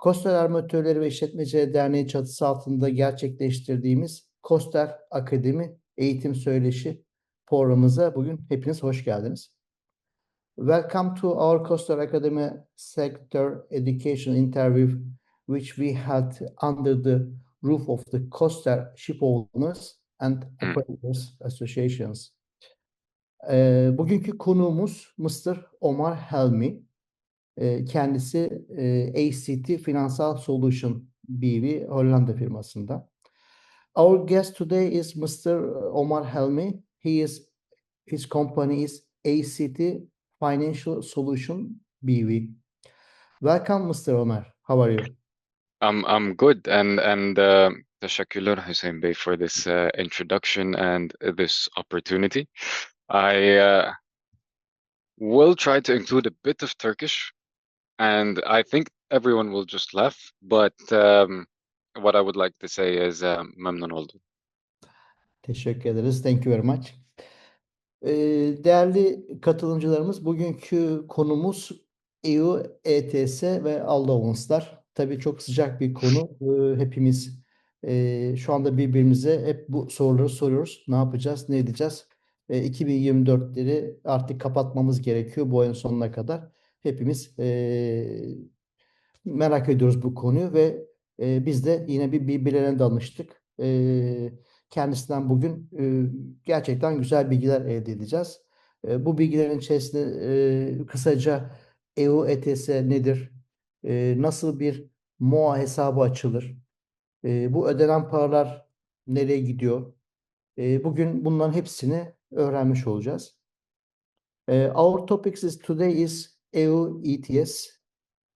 Koster Armatörleri ve İşletmecileri Derneği çatısı altında gerçekleştirdiğimiz Koster Akademi Eğitim Söyleşi programımıza bugün hepiniz hoş geldiniz. Welcome to our Koster Academy Sector Education interview, which we held under the roof of the Koster Shipowners and Operators Associations. Bugünkü konuğumuz Mr. Omar Helmi. Kendisi ACT Financial Solution BV Hollanda firmasında. Our guest today is Mr. Omar Helmi. His company is ACT Financial Solution BV. Welcome, Mr. Omar. How are you? I'm good, and teşekkürler Hüseyin Bey for this introduction and this opportunity. I will try to include a bit of Turkish, and I think everyone will just laugh. But what I would like to say is memnun oldum. Teşekkür ederiz. Thank you very much. Değerli katılımcılarımız, bugünkü konumuz EU, ETS ve allowance'lar. Tabii çok sıcak bir konu. Hepimiz şu anda birbirimize hep bu soruları soruyoruz. Ne yapacağız, ne edeceğiz? 2024'leri artık kapatmamız gerekiyor bu ayın sonuna kadar. Hepimiz merak ediyoruz bu konuyu ve biz de yine birbirlerine danıştık. Kendisinden bugün gerçekten güzel bilgiler elde edeceğiz. Bu bilgilerin içerisinde kısaca EU ETS nedir? Nasıl bir MOA hesabı açılır? Bu ödenen paralar nereye gidiyor? Bugün bunların hepsini öğrenmiş olacağız. Our topics is today is EU ETS.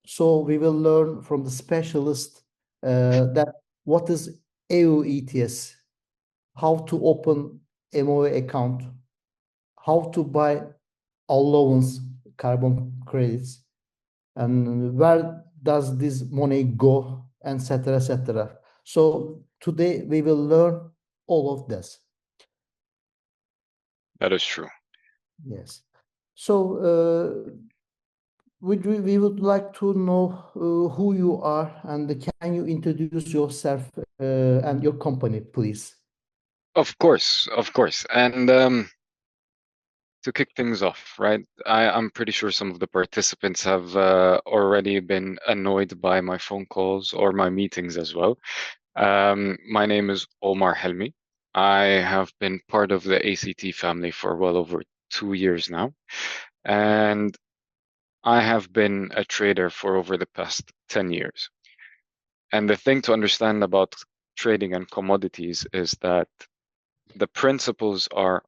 So we will learn from the specialist that what is EU ETS, how to open MOA account, how to buy allowance carbon credits, and where does this money go, etc., etc. So today we will learn all of this. That is true. Yes. So we would like to know who you are and can you introduce yourself and your company, please? Of course. And to kick things off, right? I'm pretty sure some of the participants have already been annoyed by my phone calls or my meetings as well. My name is Omar Helmi. I have been part of the ACT family for well over 2 years now. And I have been a trader for over the past 10 years. And the thing to understand about trading and commodities is that the principles are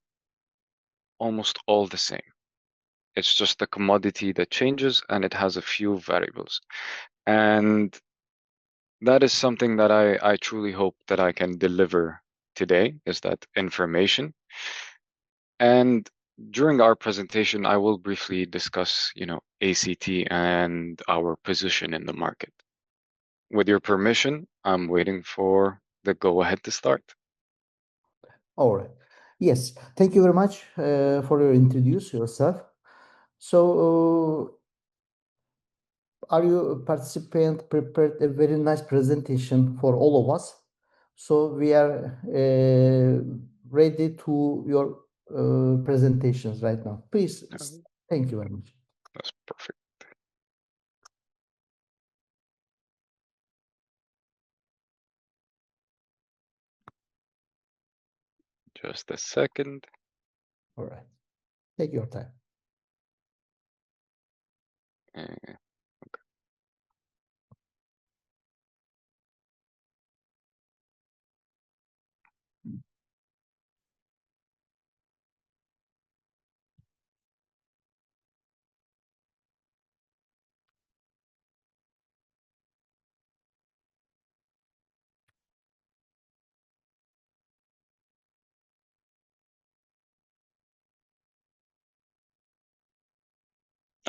almost all the same. It's just the commodity that changes and it has a few variables. And that is something that I truly hope that I can deliver today, is that information. And during our presentation, I will briefly discuss, ACT and our position in the market. With your permission, I'm waiting for the go-ahead to start. All right. Yes. Thank you very much for your introduce yourself. So, are you participant prepared a very nice presentation for all of us? So we are ready to your presentations right now. Please. Thank you very much. That's perfect. Just a second. All right. Take your time. Okay.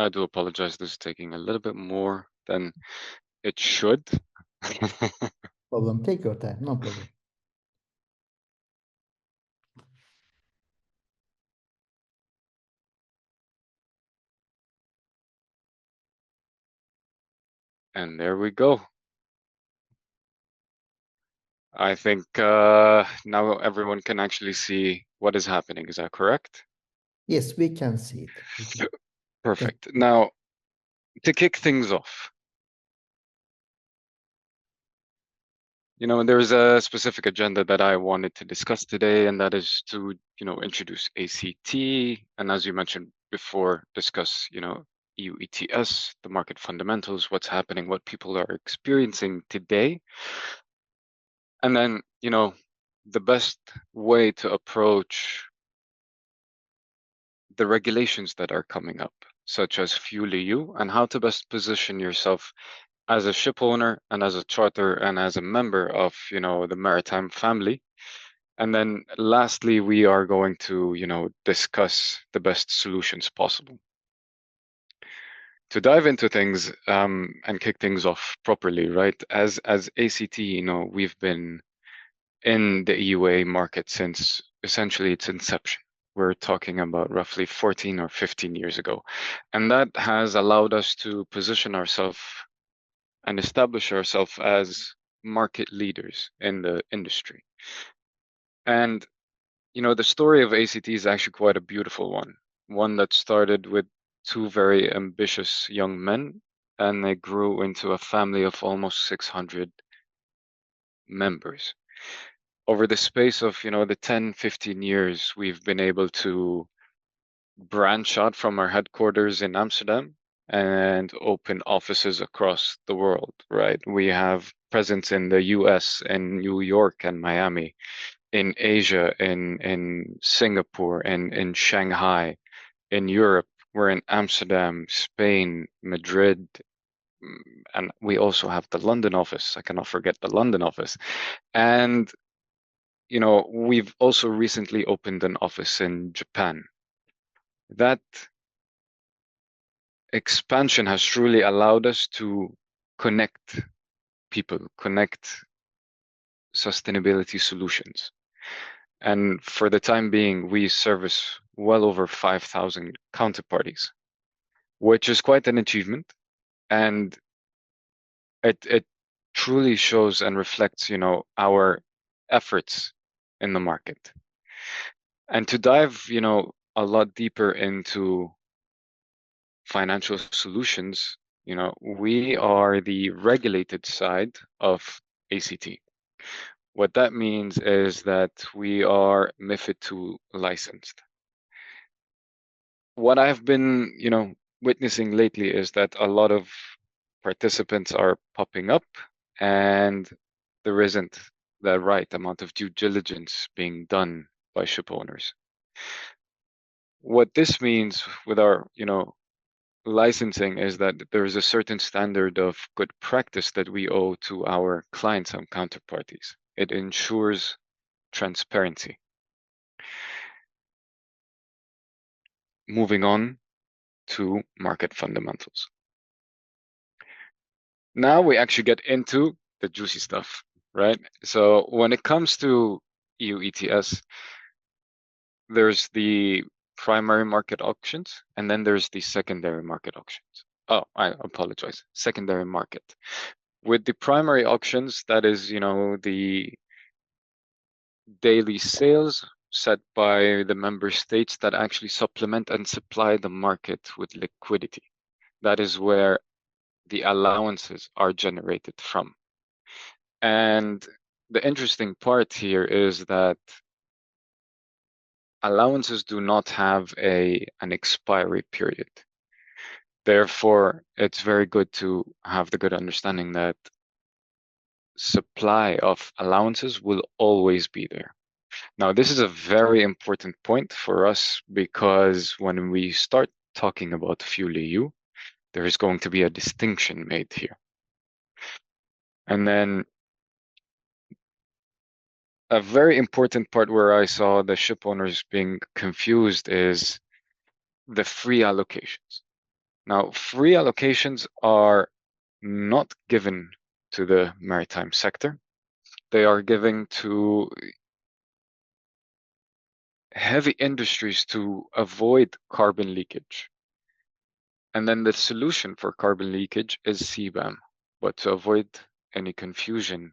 I do apologize. This is taking a little bit more than it should. Problem. Take your time. No problem. And there we go. I think now everyone can actually see what is happening. Is that correct? Yes, we can see it. Thank Perfect. Now, to kick things off, there's a specific agenda that I wanted to discuss today, and that is to, introduce ACT, and as you mentioned before, discuss, EU ETS, the market fundamentals, what's happening, what people are experiencing today, and then, the best way to approach the regulations that are coming up, such as Fuel EU, and how to best position yourself as a ship owner and as a charter and as a member of, the maritime family. And then lastly, we are going to, discuss the best solutions possible. To dive into things and kick things off properly, right? As ACT, we've been in the EUA market since essentially its inception. We're talking about roughly 14 or 15 years ago. And that has allowed us to position ourselves and establish ourselves as market leaders in the industry. And, the story of ACT is actually quite a beautiful one that started with two very ambitious young men, and they grew into a family of almost 600 members. Over the space of, the 10, 15 years, we've been able to branch out from our headquarters in Amsterdam and open offices across the world, right? We have presence in the US, in New York and Miami, in Asia, in Singapore, and in Shanghai, in Europe. We're in Amsterdam, Spain, Madrid, and we also have the London office. I cannot forget the London office. And, we've also recently opened an office in Japan. That expansion has truly allowed us to connect people, connect sustainability solutions. And for the time being, we service well over 5,000 counterparties, which is quite an achievement. And it truly shows and reflects, our efforts in the market. And to dive, a lot deeper into financial solutions, we are the regulated side of ACT. What that means is that we are MiFID II licensed. What I've been, witnessing lately is that a lot of participants are popping up and there isn't the right amount of due diligence being done by ship owners. What this means with our, licensing is that there is a certain standard of good practice that we owe to our clients and counterparties. It ensures transparency. Moving on to market fundamentals. Now we actually get into the juicy stuff, right? So when it comes to EU ETS, there's the primary market auctions, and then there's the secondary market auctions. Oh, I apologize. Secondary market. With the primary auctions, that is, the daily sales set by the member states that actually supplement and supply the market with liquidity. That is where the allowances are generated from. And the interesting part here is that allowances do not have an expiry period. Therefore, it's very good to have the good understanding that supply of allowances will always be there. Now, this is a very important point for us because when we start talking about Fuel EU, there is going to be a distinction made here. And then a very important part where I saw the ship owners being confused is the free allocations. Now, free allocations are not given to the maritime sector. They are given to heavy industries to avoid carbon leakage. And then the solution for carbon leakage is CBAM. But to avoid any confusion,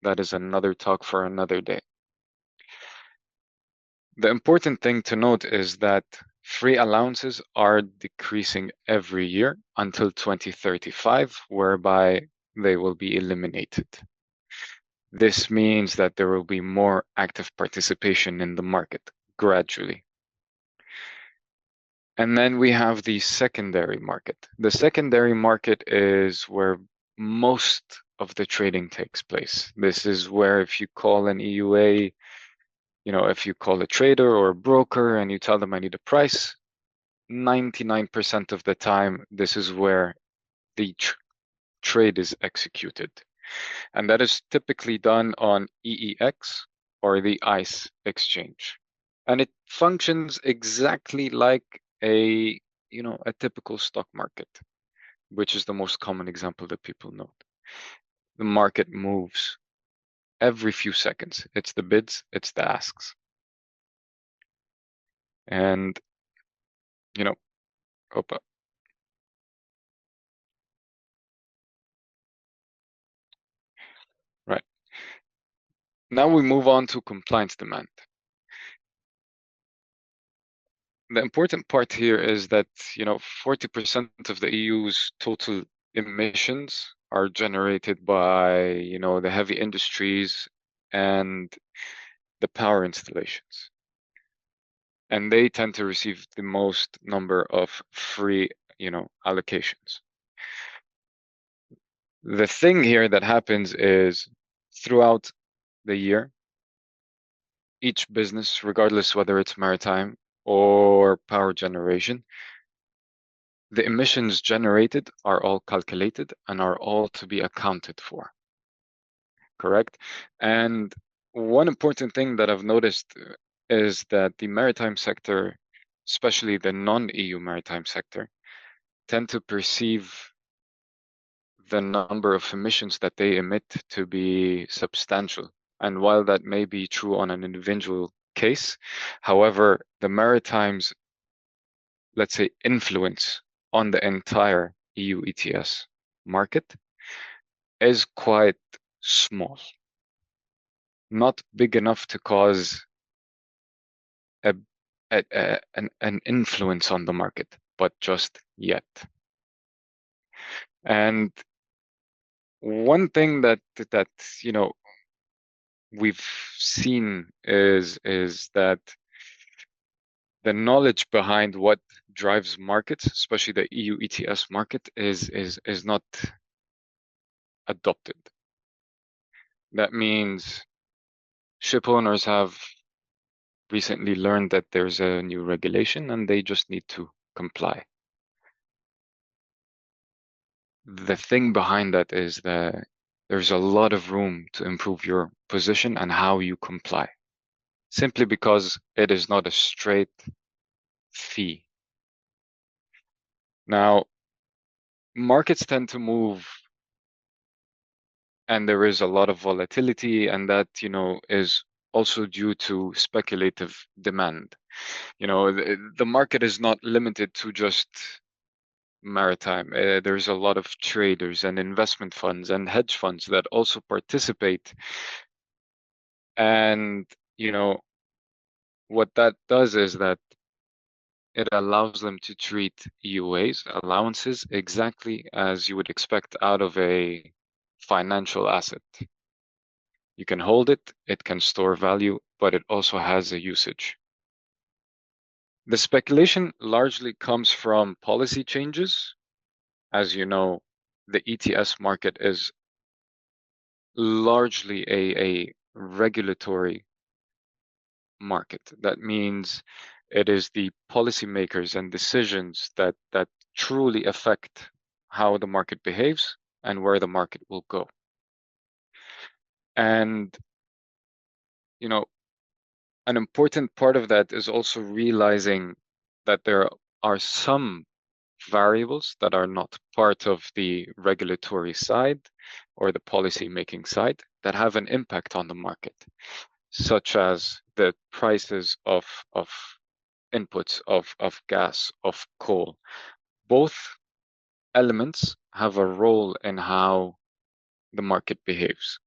that is another talk for another day. The important thing to note is that free allowances are decreasing every year until 2035, whereby they will be eliminated. This means that there will be more active participation in the market gradually. And then we have the secondary market. The secondary market is where most of the trading takes place. This is where if you call an EUA, if you call a trader or a broker and you tell them I need a price, 99% of the time, this is where the trade is executed. And that is typically done on EEX or the ICE exchange. And it functions exactly like a typical stock market, which is the most common example that people know. The market moves every few seconds. It's the bids, it's the asks. And, opa. Right. Now we move on to compliance demand. The important part here is that 40% of the EU's total emissions are generated by the heavy industries and the power installations, and they tend to receive the most number of free allocations. The thing here that happens is throughout the year, each business, regardless whether it's maritime or power generation, the emissions generated are all calculated and are all to be accounted for, correct? And one important thing that I've noticed is that the maritime sector, especially the non-EU maritime sector, tend to perceive the number of emissions that they emit to be substantial. And while that may be true on an individual case, however, the maritime's, let's say, influence on the entire EU ETS market is quite small, not big enough to cause an influence on the market, but just yet. And one thing that we've seen is that the knowledge behind what drives markets, especially the EU ETS market, is not adopted. That means ship owners have recently learned that there's a new regulation and they just need to comply. The thing behind that is that there's a lot of room to improve your position and how you comply, simply because it is not a straight fee. Now, markets tend to move and there is a lot of volatility, and that is also due to speculative demand. The market is not limited to just maritime. There's a lot of traders and investment funds and hedge funds that also participate, and what that does is that it allows them to treat EUAs, allowances, exactly as you would expect out of a financial asset. You can hold it, it can store value, but it also has a usage. The speculation largely comes from policy changes. As you know, the ETS market is largely a regulatory market. That means it is the policymakers and decisions that truly affect how the market behaves and where the market will go. And an important part of that is also realizing that there are some variables that are not part of the regulatory side or the policy making side that have an impact on the market, such as the prices of inputs of gas, of coal. Both elements have a role in how the market behaves.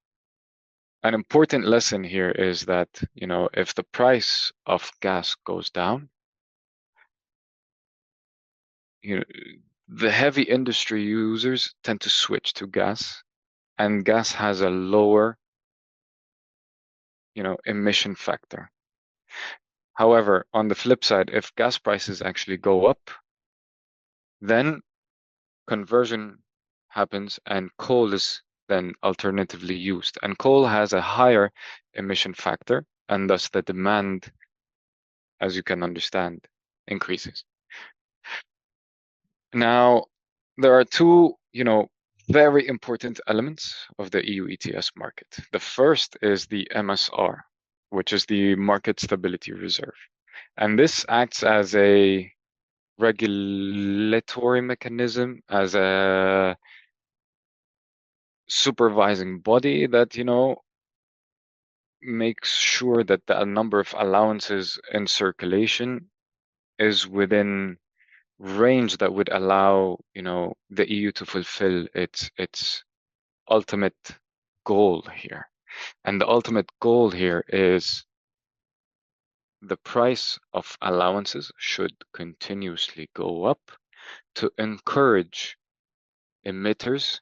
An important lesson here is that, if the price of gas goes down, you know, the heavy industry users tend to switch to gas, and gas has a lower, emission factor. However, on the flip side, if gas prices actually go up, then conversion happens and coal is then alternatively used. And coal has a higher emission factor, and thus the demand, as you can understand, increases. Now, there are two, very important elements of the EU ETS market. The first is the MSR, which is the Market Stability Reserve. And this acts as a regulatory mechanism, as a supervising body that, makes sure that the number of allowances in circulation is within range that would allow, the EU to fulfill its ultimate goal here. And the ultimate goal here is the price of allowances should continuously go up to encourage emitters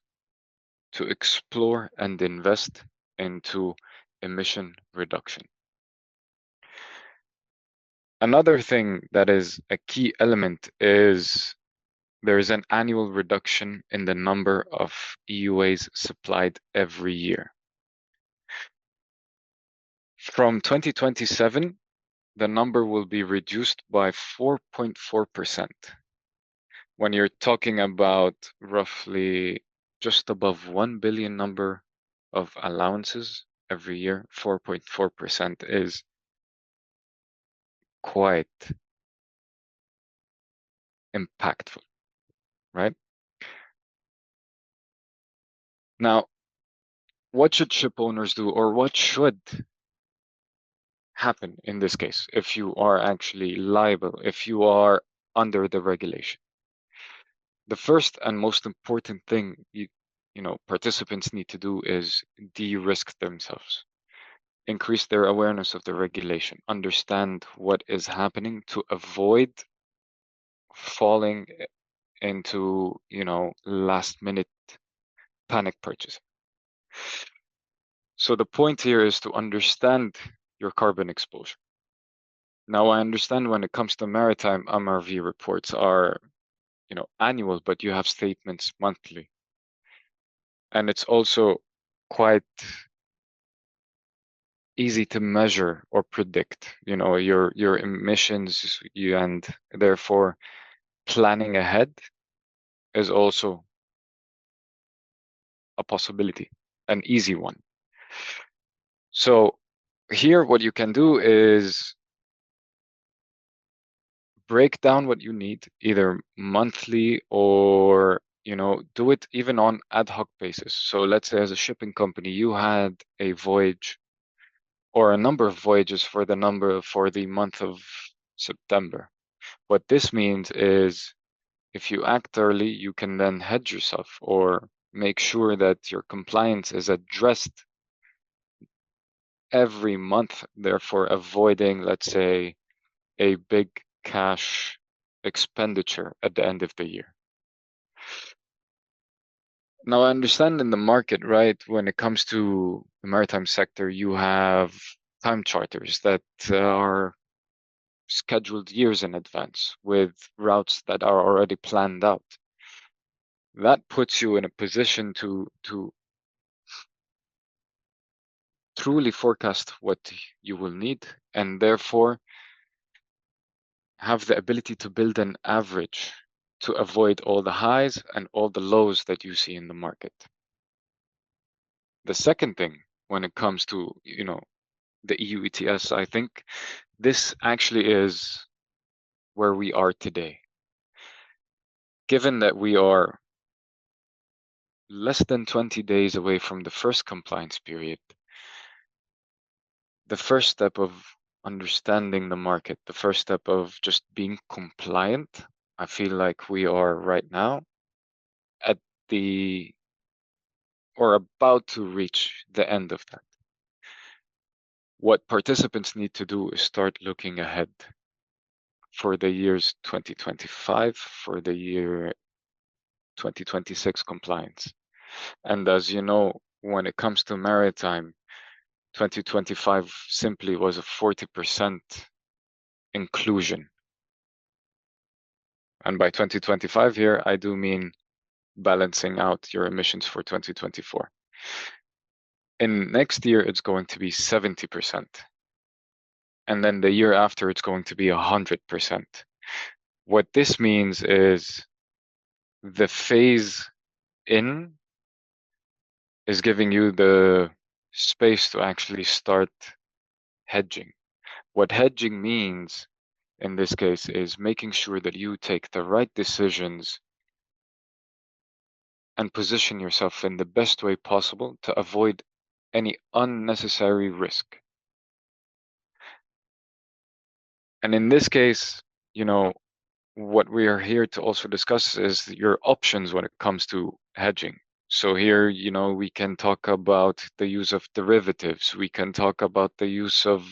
to explore and invest into emission reduction. Another thing that is a key element is there is an annual reduction in the number of EUAs supplied every year. From 2027, the number will be reduced by 4.4%. When you're talking about roughly just above 1 billion number of allowances every year, 4.4% is quite impactful, right? Now, what should ship owners do, or what should happen in this case if you are actually liable, if you are under the regulation? The first and most important thing participants need to do is de-risk themselves, increase their awareness of the regulation, understand what is happening to avoid falling into, last minute panic purchase. So the point here is to understand your carbon exposure. Now, I understand when it comes to maritime, MRV reports are, annual, but you have statements monthly. And it's also quite easy to measure or predict, your emissions, and therefore planning ahead is also a possibility, an easy one. So here, what you can do is break down what you need, either monthly or, do it even on ad hoc basis. So let's say as a shipping company, you had a voyage or a number of voyages for the month of September. What this means is if you act early, you can then hedge yourself or make sure that your compliance is addressed every month, therefore avoiding, let's say, a big cash expenditure at the end of the year. Now, I understand in the market, right, when it comes to the maritime sector, you have time charters that are scheduled years in advance with routes that are already planned out. That puts you in a position to truly forecast what you will need, and therefore have the ability to build an average to avoid all the highs and all the lows that you see in the market. The second thing, when it comes to, the EU ETS, I think this actually is where we are today. Given that we are less than 20 days away from the first compliance period, the first step of understanding the market, the first step of just being compliant, I feel like we are right now at the or about to reach the end of that. What participants need to do is start looking ahead for the years 2025, for the year 2026 compliance. And as you know, when it comes to maritime, 2025 simply was a 40% inclusion. And by 2025 here, I do mean balancing out your emissions for 2024. In next year, it's going to be 70%. And then the year after, it's going to be 100%. What this means is the phase in is giving you the space to actually start hedging. What hedging means in this case is making sure that you take the right decisions and position yourself in the best way possible to avoid any unnecessary risk. And in this case, you know, what we are here to also discuss is your options when it comes to hedging. So here, you know, we can talk about the use of derivatives. We can talk about the use of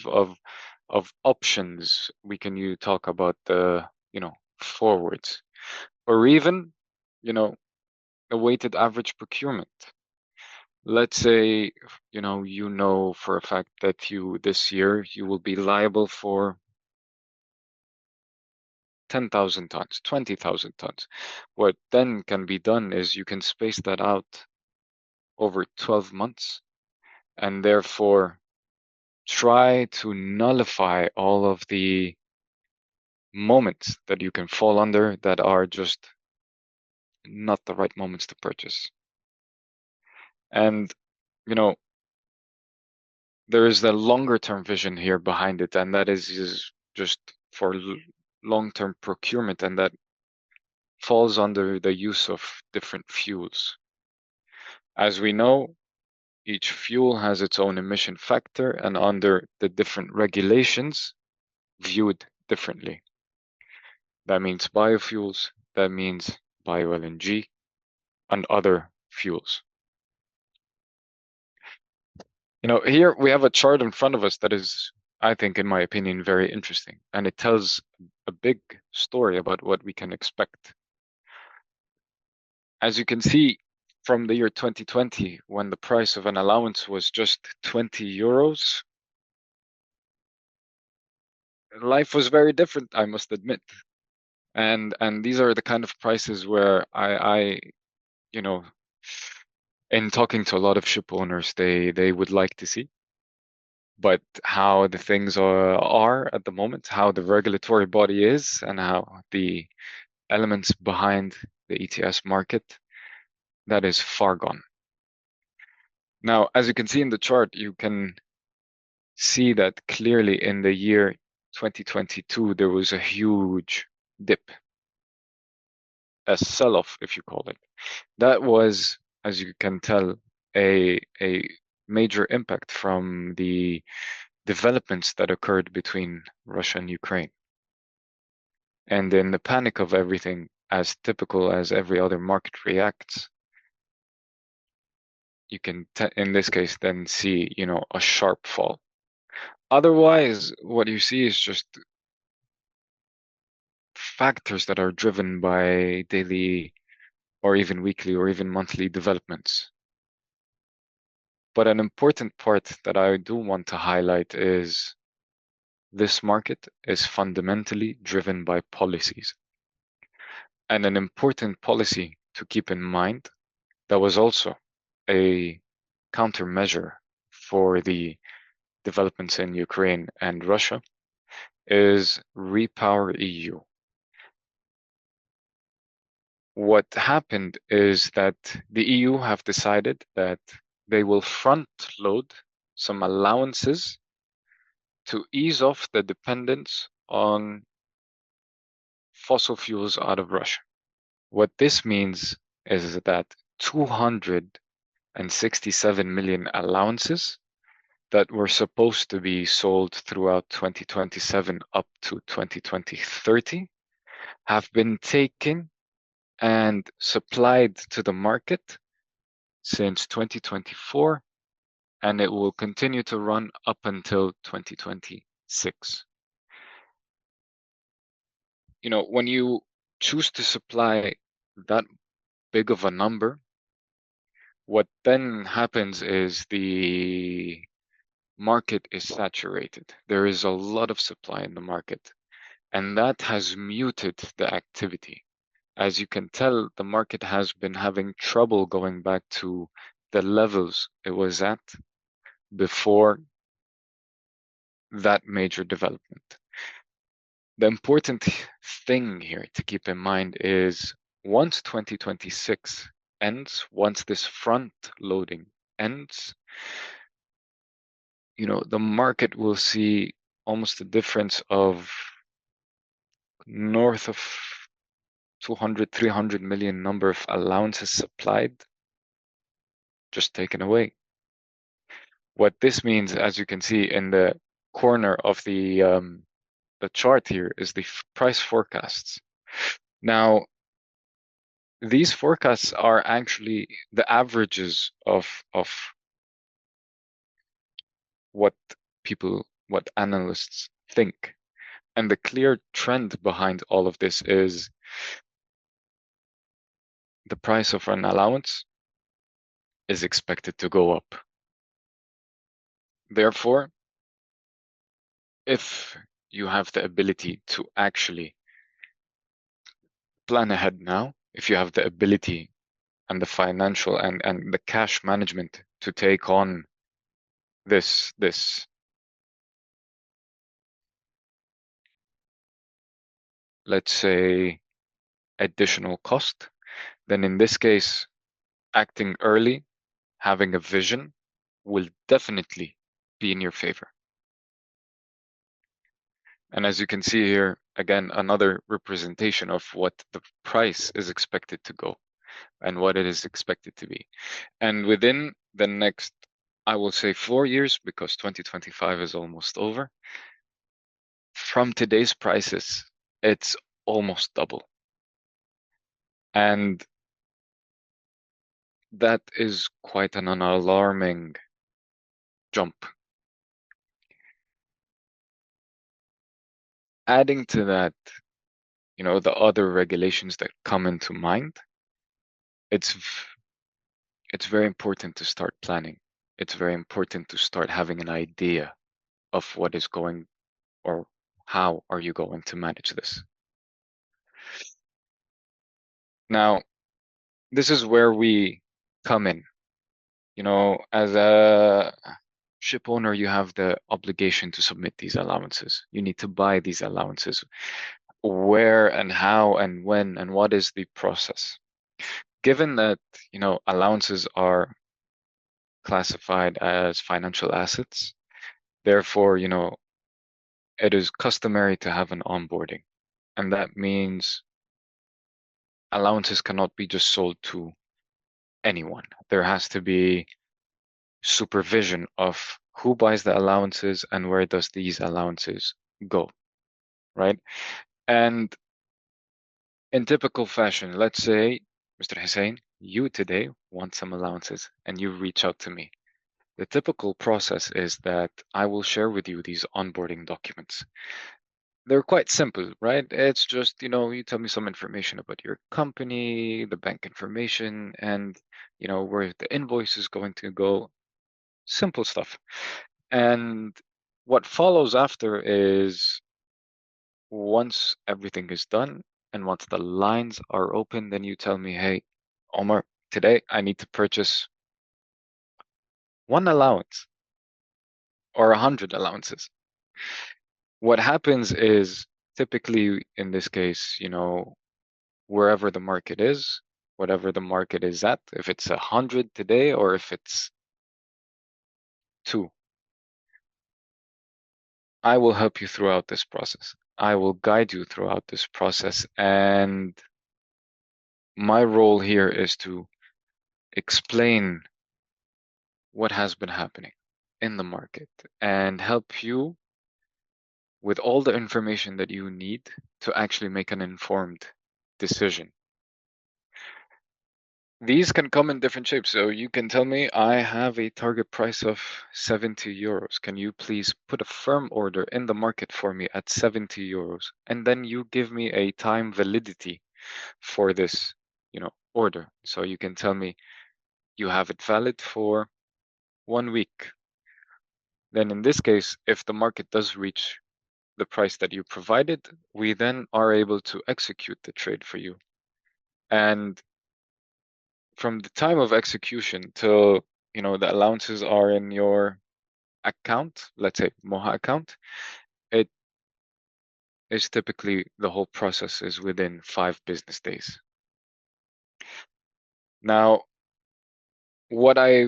options. We can you talk about the, you know, forwards, or even, you know, a weighted average procurement. Let's say, you know for a fact that this year you will be liable for 10,000 tons, 20,000 tons. What then can be done is you can space that out over 12 months and therefore try to nullify all of the moments that you can fall under that are just not the right moments to purchase. And, you know, there is the longer term vision here behind it, and that is just for long-term procurement, and that falls under the use of different fuels. As we know, each fuel has its own emission factor and under the different regulations viewed differently. That means biofuels, that means bio-LNG, and other fuels. Here we have a chart in front of us that is, I think, in my opinion, very interesting, and it tells a big story about what we can expect. As you can see, from the year 2020, when the price of an allowance was just 20 euros, life was very different, I must admit. And these are the kind of prices where I in talking to a lot of ship owners, they would like to see. But how the things are at the moment, how the regulatory body is, and how the elements behind the ETS market, that is far gone. Now, as you can see in the chart, you can see that clearly in the year 2022, there was a huge dip, a sell-off, if you call it. That was, as you can tell, a major impact from the developments that occurred between Russia and Ukraine. And in the panic of everything, as typical as every other market reacts, you can, in this case, then see, a sharp fall. Otherwise, what you see is just factors that are driven by daily or even weekly or even monthly developments. But an important part that I do want to highlight is this market is fundamentally driven by policies. And an important policy to keep in mind that was also a countermeasure for the developments in Ukraine and Russia is Repower EU. What happened is that the EU have decided that they will front load some allowances to ease off the dependence on fossil fuels out of Russia. What this means is that 267 million allowances that were supposed to be sold throughout 2027 up to 2030 have been taken and supplied to the market since 2024 and it will continue to run up until 2026. When you choose to supply that big of a number, what then happens is the market is saturated. There is a lot of supply in the market, and that has muted the activity. As you can tell, the market has been having trouble going back to the levels it was at before that major development. The important thing here to keep in mind is once 2026 ends, once this front loading ends, the market will see almost a difference of north of 200, 300 million number of allowances supplied just taken away. What this means, as you can see in the corner of the chart here, is the price forecasts. Now, these forecasts are actually the averages of what analysts think. And the clear trend behind all of this is the price of an allowance is expected to go up. Therefore, if you have the ability to actually plan ahead now, if you have the ability and the financial and the cash management to take on this let's say additional cost, then in this case, acting early, having a vision will definitely be in your favor. And as you can see here, again, another representation of what the price is expected to go and what it is expected to be. And within the next, I will say 4 years, because 2025 is almost over, from today's prices, it's almost double. And that is quite an alarming jump. Adding to that, the other regulations that come into mind, it's very important to start planning. It's very important to start having an idea of what is going, or how are you going to manage this. Now, this is where we come in. As a ship owner, you have the obligation to submit these allowances. You need to buy these allowances. Where and how and when and what is the process? Given that, allowances are classified as financial assets, therefore, it is customary to have an onboarding. And that means allowances cannot be just sold to anyone. There has to be supervision of who buys the allowances and where does these allowances go, right? And in typical fashion, let's say, Mr. Hussein, you today want some allowances and you reach out to me. The typical process is that I will share with you these onboarding documents. They're quite simple, right? It's just, you tell me some information about your company, the bank information, and, where the invoice is going to go. Simple stuff. And what follows after is once everything is done and once the lines are open, then you tell me, hey, Omar, today I need to purchase one allowance or 100 allowances. What happens is typically in this case, wherever the market is, whatever the market is at, if it's 100 today or if it's 2, I will help you throughout this process. I will guide you throughout this process. And my role here is to explain what has been happening in the market and help you with all the information that you need to actually make an informed decision. These can come in different shapes. So you can tell me, I have a target price of 70 euros. Can you please put a firm order in the market for me at 70 euros? And then you give me a time validity for this, order. So you can tell me you have it valid for 1 week. Then in this case, if the market does reach the price that you provided, we then are able to execute the trade for you. And from the time of execution till, the allowances are in your account, let's say Moha account, it is typically the whole process is within 5 business days. Now, what I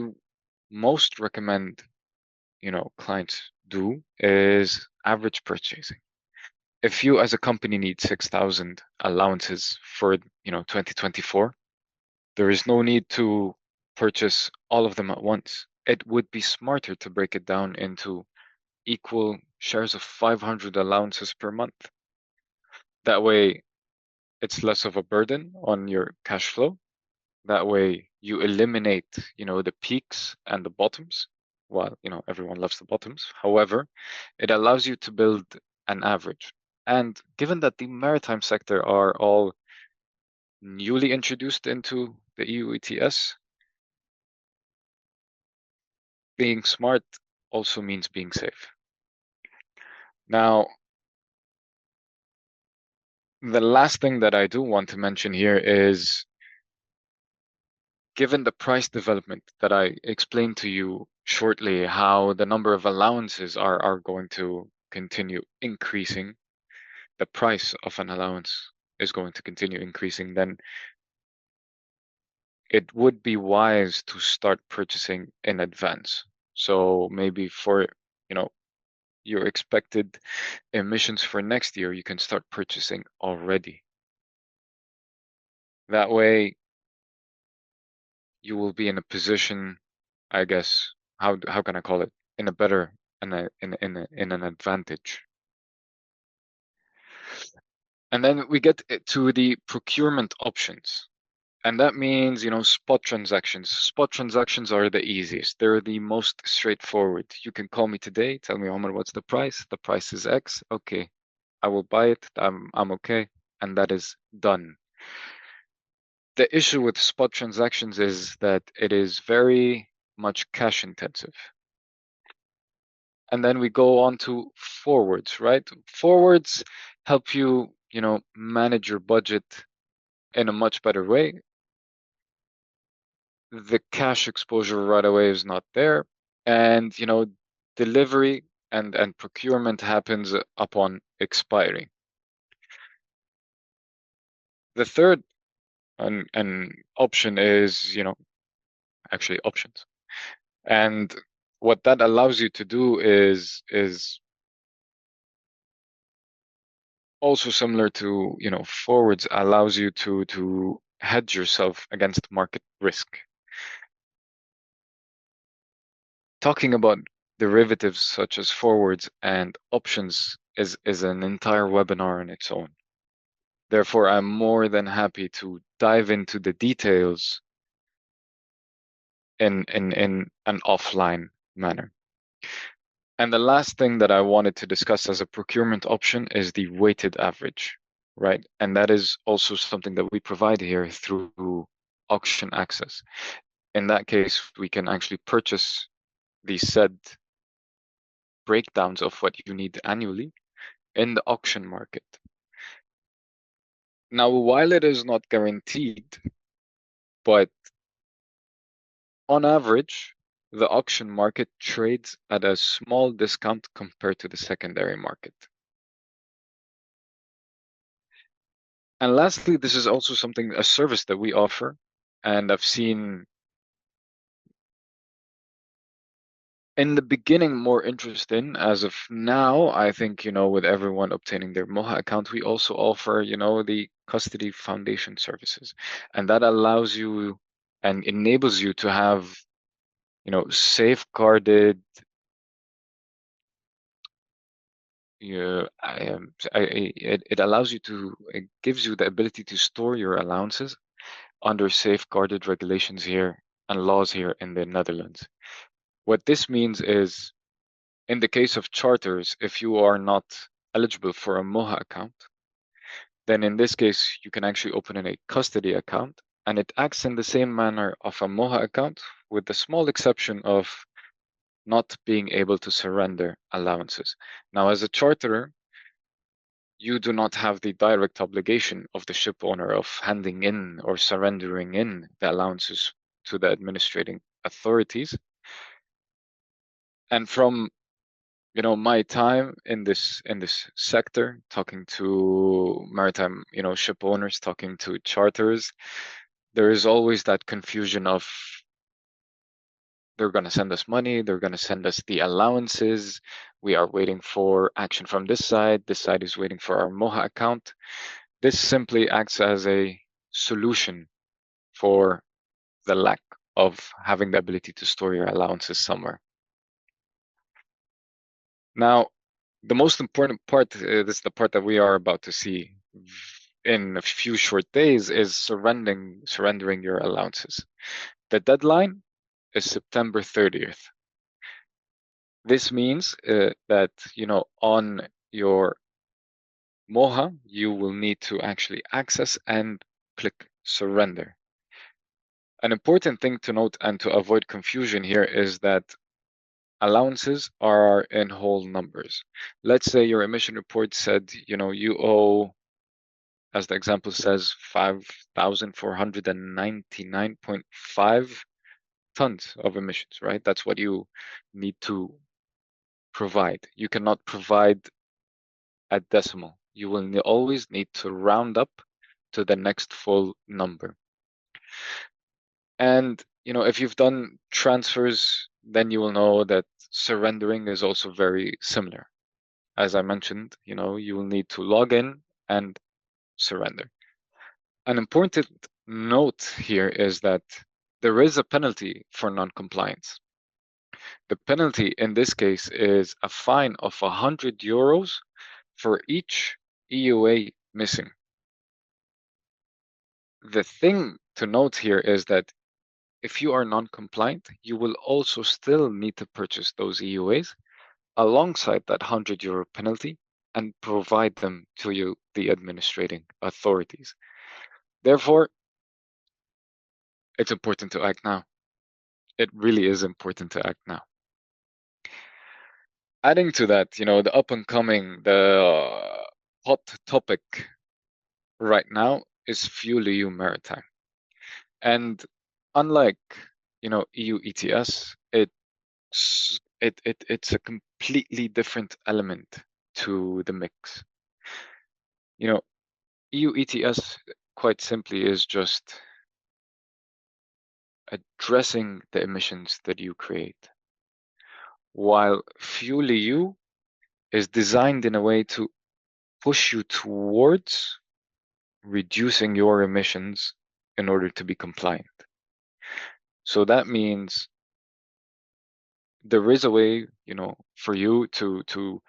most recommend, clients do is average purchasing. If you as a company need 6,000 allowances for, 2024, there is no need to purchase all of them at once. It would be smarter to break it down into equal shares of 500 allowances per month. That way, it's less of a burden on your cash flow. That way, you eliminate, the peaks and the bottoms. Well, everyone loves the bottoms. However, it allows you to build an average. And given that the maritime sector are all newly introduced into the EU ETS, being smart also means being safe. Now, the last thing that I do want to mention here is, given the price development that I explained to you shortly, how the number of allowances are going to continue increasing, the price of an allowance is going to continue increasing, then it would be wise to start purchasing in advance. So maybe for, your expected emissions for next year, you can start purchasing already. That way, you will be in a position, I guess, how can I call it? In a better in an advantage. And then we get to the procurement options. And that means, spot transactions. Spot transactions are the easiest. They're the most straightforward. You can call me today, tell me, Omar, what's the price? The price is X. Okay, I will buy it. I'm okay. And that is done. The issue with spot transactions is that it is very much cash intensive. And then we go on to forwards, right? Forwards help you, manage your budget in a much better way. The cash exposure right away is not there. And, delivery and procurement happens upon expiry. The third an option is, actually options. And what that allows you to do is also similar to, forwards, allows you to hedge yourself against market risk. Talking about derivatives such as forwards and options is an entire webinar on its own. Therefore, I'm more than happy to dive into the details in an offline manner. And the last thing that I wanted to discuss as a procurement option is the weighted average, right? And that is also something that we provide here through auction access. In that case, we can actually purchase the said breakdowns of what you need annually in the auction market. Now, while it is not guaranteed, but on average, the auction market trades at a small discount compared to the secondary market. And lastly, this is also a service that we offer, and I've seen in the beginning more interest in. As of now, I think, with everyone obtaining their Moha account, we also offer, the custody foundation services. And that allows you and enables you to have, safeguarded, it allows you to, it gives you the ability to store your allowances under safeguarded regulations here and laws here in the Netherlands. What this means is, in the case of charters, if you are not eligible for a MOHA account, then in this case, you can actually open a custody account, and it acts in the same manner of a MOHA account, with the small exception of not being able to surrender allowances. Now, as a charterer, you do not have the direct obligation of the ship owner of handing in or surrendering in the allowances to the administrating authorities. And from my time in this sector, talking to maritime ship owners, talking to charters, there is always that confusion of they're going to send us money, they're going to send us the allowances, we are waiting for action from this side is waiting for our MOHA account. This simply acts as a solution for the lack of having the ability to store your allowances somewhere. Now, the most important part, this is the part that we are about to see in a few short days, is surrendering your allowances. The deadline is September 30th. This means that, on your MOHA, you will need to actually access and click surrender. An important thing to note and to avoid confusion here is that allowances are in whole numbers. Let's say your emission report said, you owe, as the example says, 5,499.5 tons of emissions, right? That's what you need to provide. You cannot provide a decimal. You will always need to round up to the next full number. And, if you've done transfers, then you will know that surrendering is also very similar. As I mentioned, you will need to log in and surrender. An important note here is that there is a penalty for non-compliance. The penalty in this case is a fine of €100 for each EUA missing. The thing to note here is that if you are non-compliant, you will also still need to purchase those EUAs alongside that €100 penalty and provide them to the administrating authorities. Therefore, it's important to act now. It really is important to act now. Adding to that, the up and coming, the hot topic right now is FuelEU Maritime. And unlike, EU ETS, it's a completely different element to the mix. EU ETS quite simply is just addressing the emissions that you create, while FuelEU is designed in a way to push you towards reducing your emissions in order to be compliant. So that means there is a way, for you to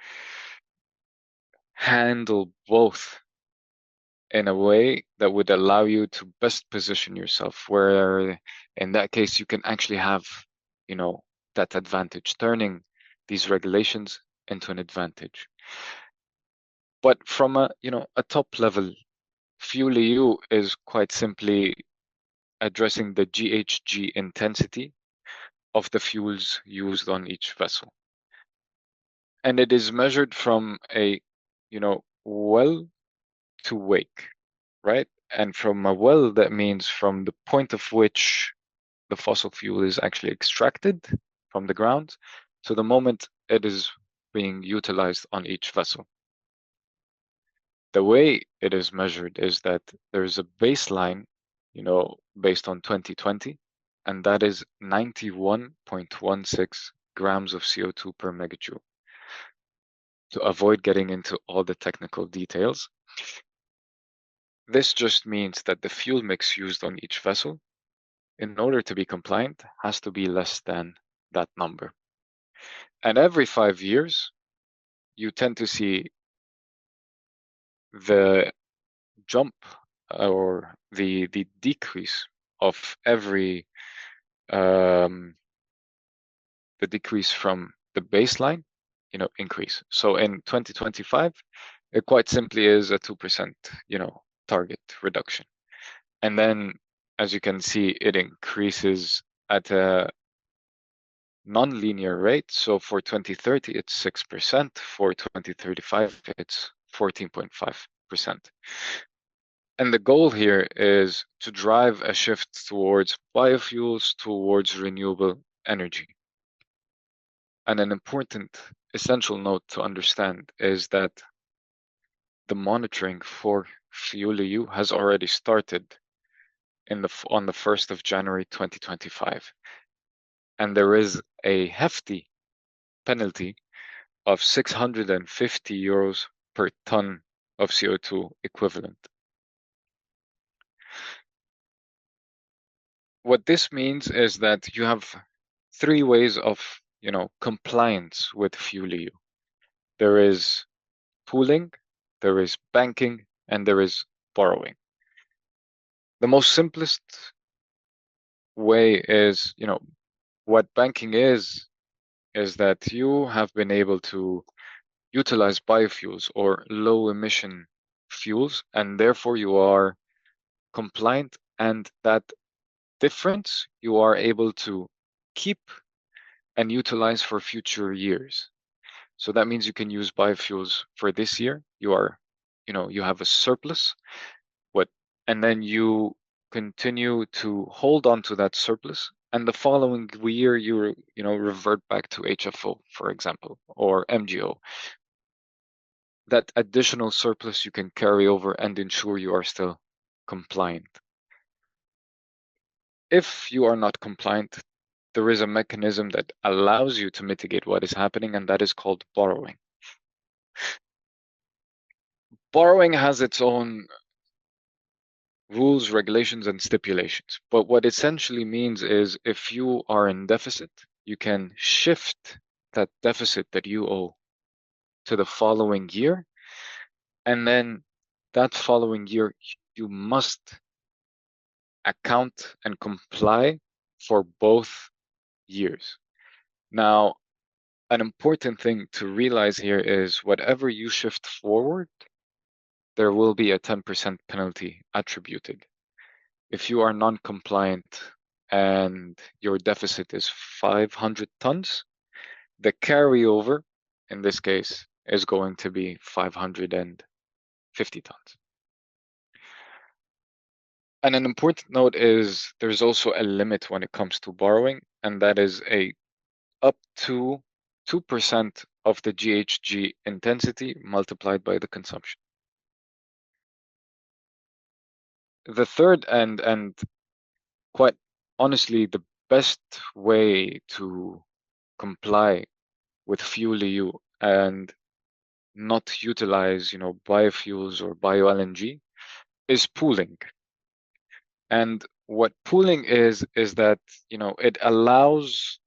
handle both in a way that would allow you to best position yourself, where in that case you can actually have, that advantage, turning these regulations into an advantage. But from a top level, FuelEU is quite simply addressing the GHG intensity of the fuels used on each vessel. And it is measured from a, well to wake, right? And from a well, that means from the point of which the fossil fuel is actually extracted from the ground to the moment it is being utilized on each vessel. The way it is measured is that there's a baseline, based on 2020, and that is 91.16 grams of CO2 per megajoule. To avoid getting into all the technical details, this just means that the fuel mix used on each vessel, in order to be compliant, has to be less than that number. And every 5 years, you tend to see the jump or the decrease of every the decrease from the baseline, increase. So in 2025, it quite simply is a 2%, target reduction. And then, as you can see, it increases at a non-linear rate. So for 2030, it's 6%. For 2035, it's 14.5%. And the goal here is to drive a shift towards biofuels, towards renewable energy. And an important essential note to understand is that the monitoring for FuelEU has already started on the 1st of January 2025. And there is a hefty penalty of 650 euros per ton of CO2 equivalent. What this means is that you have three ways of, compliance with FuelEU. There is pooling, there is banking, and there is borrowing. The most simplest way is, what banking is that you have been able to utilize biofuels or low emission fuels, and therefore you are compliant, and that difference you are able to keep and utilize for future years. So that means you can use biofuels for this year. You have a surplus, and then you continue to hold on to that surplus, and the following year you revert back to HFO, for example, or MGO. That additional surplus you can carry over and ensure you are still compliant. If you are not compliant, there is a mechanism that allows you to mitigate what is happening, and that is called borrowing. Borrowing has its own rules, regulations, and stipulations. But what essentially means is if you are in deficit, you can shift that deficit that you owe to the following year. And then that following year, you must account and comply for both years. Now, an important thing to realize here is whatever you shift forward, there will be a 10% penalty attributed. If you are non-compliant and your deficit is 500 tons, the carryover in this case is going to be 550 tons. And an important note is there's also a limit when it comes to borrowing, and that is up to 2% of the GHG intensity multiplied by the consumption. The third and quite honestly the best way to comply with FuelEU and not utilize, biofuels or bio-LNG is pooling. And what pooling is that, it allows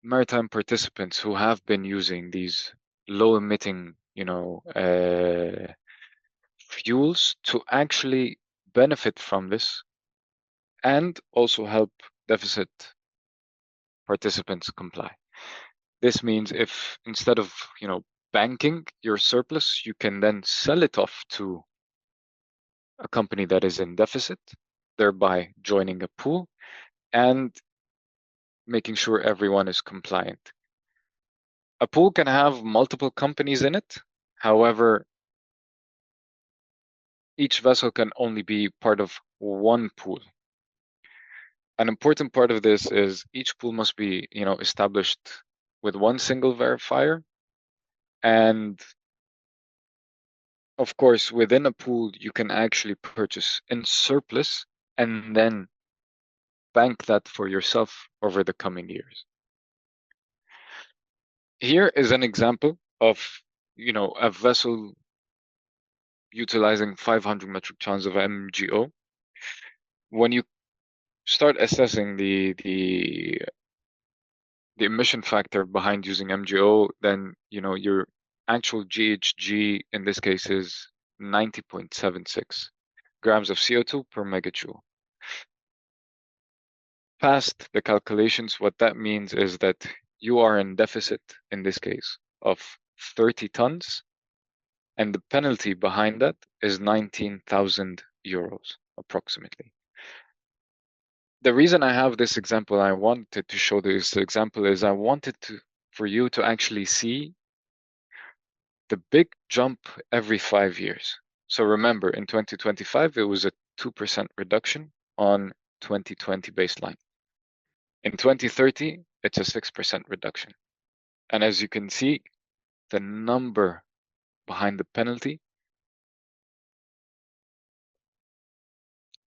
maritime participants who have been using these low emitting, fuels to actually benefit from this and also help deficit participants comply. This means if instead of, banking your surplus, you can then sell it off to a company that is in deficit, thereby joining a pool and making sure everyone is compliant. A pool can have multiple companies in it. However, each vessel can only be part of one pool. An important part of this is each pool must be, established with one single verifier. And of course, within a pool, you can actually purchase in surplus and then bank that for yourself over the coming years. Here is an example of, a vessel utilizing 500 metric tons of MGO. When you start assessing the emission factor behind using MGO, then your actual GHG in this case is 90.76 grams of CO2 per megajoule. Past the calculations, what that means is that you are in deficit, in this case, of 30 tons, and the penalty behind that is 19,000 euros, approximately. The reason I have this example, I wanted to show this example, is I wanted for you to actually see the big jump every 5 years. So remember, in 2025, it was a 2% reduction on 2020 baseline. In 2030, it's a 6% reduction. And as you can see, the number behind the penalty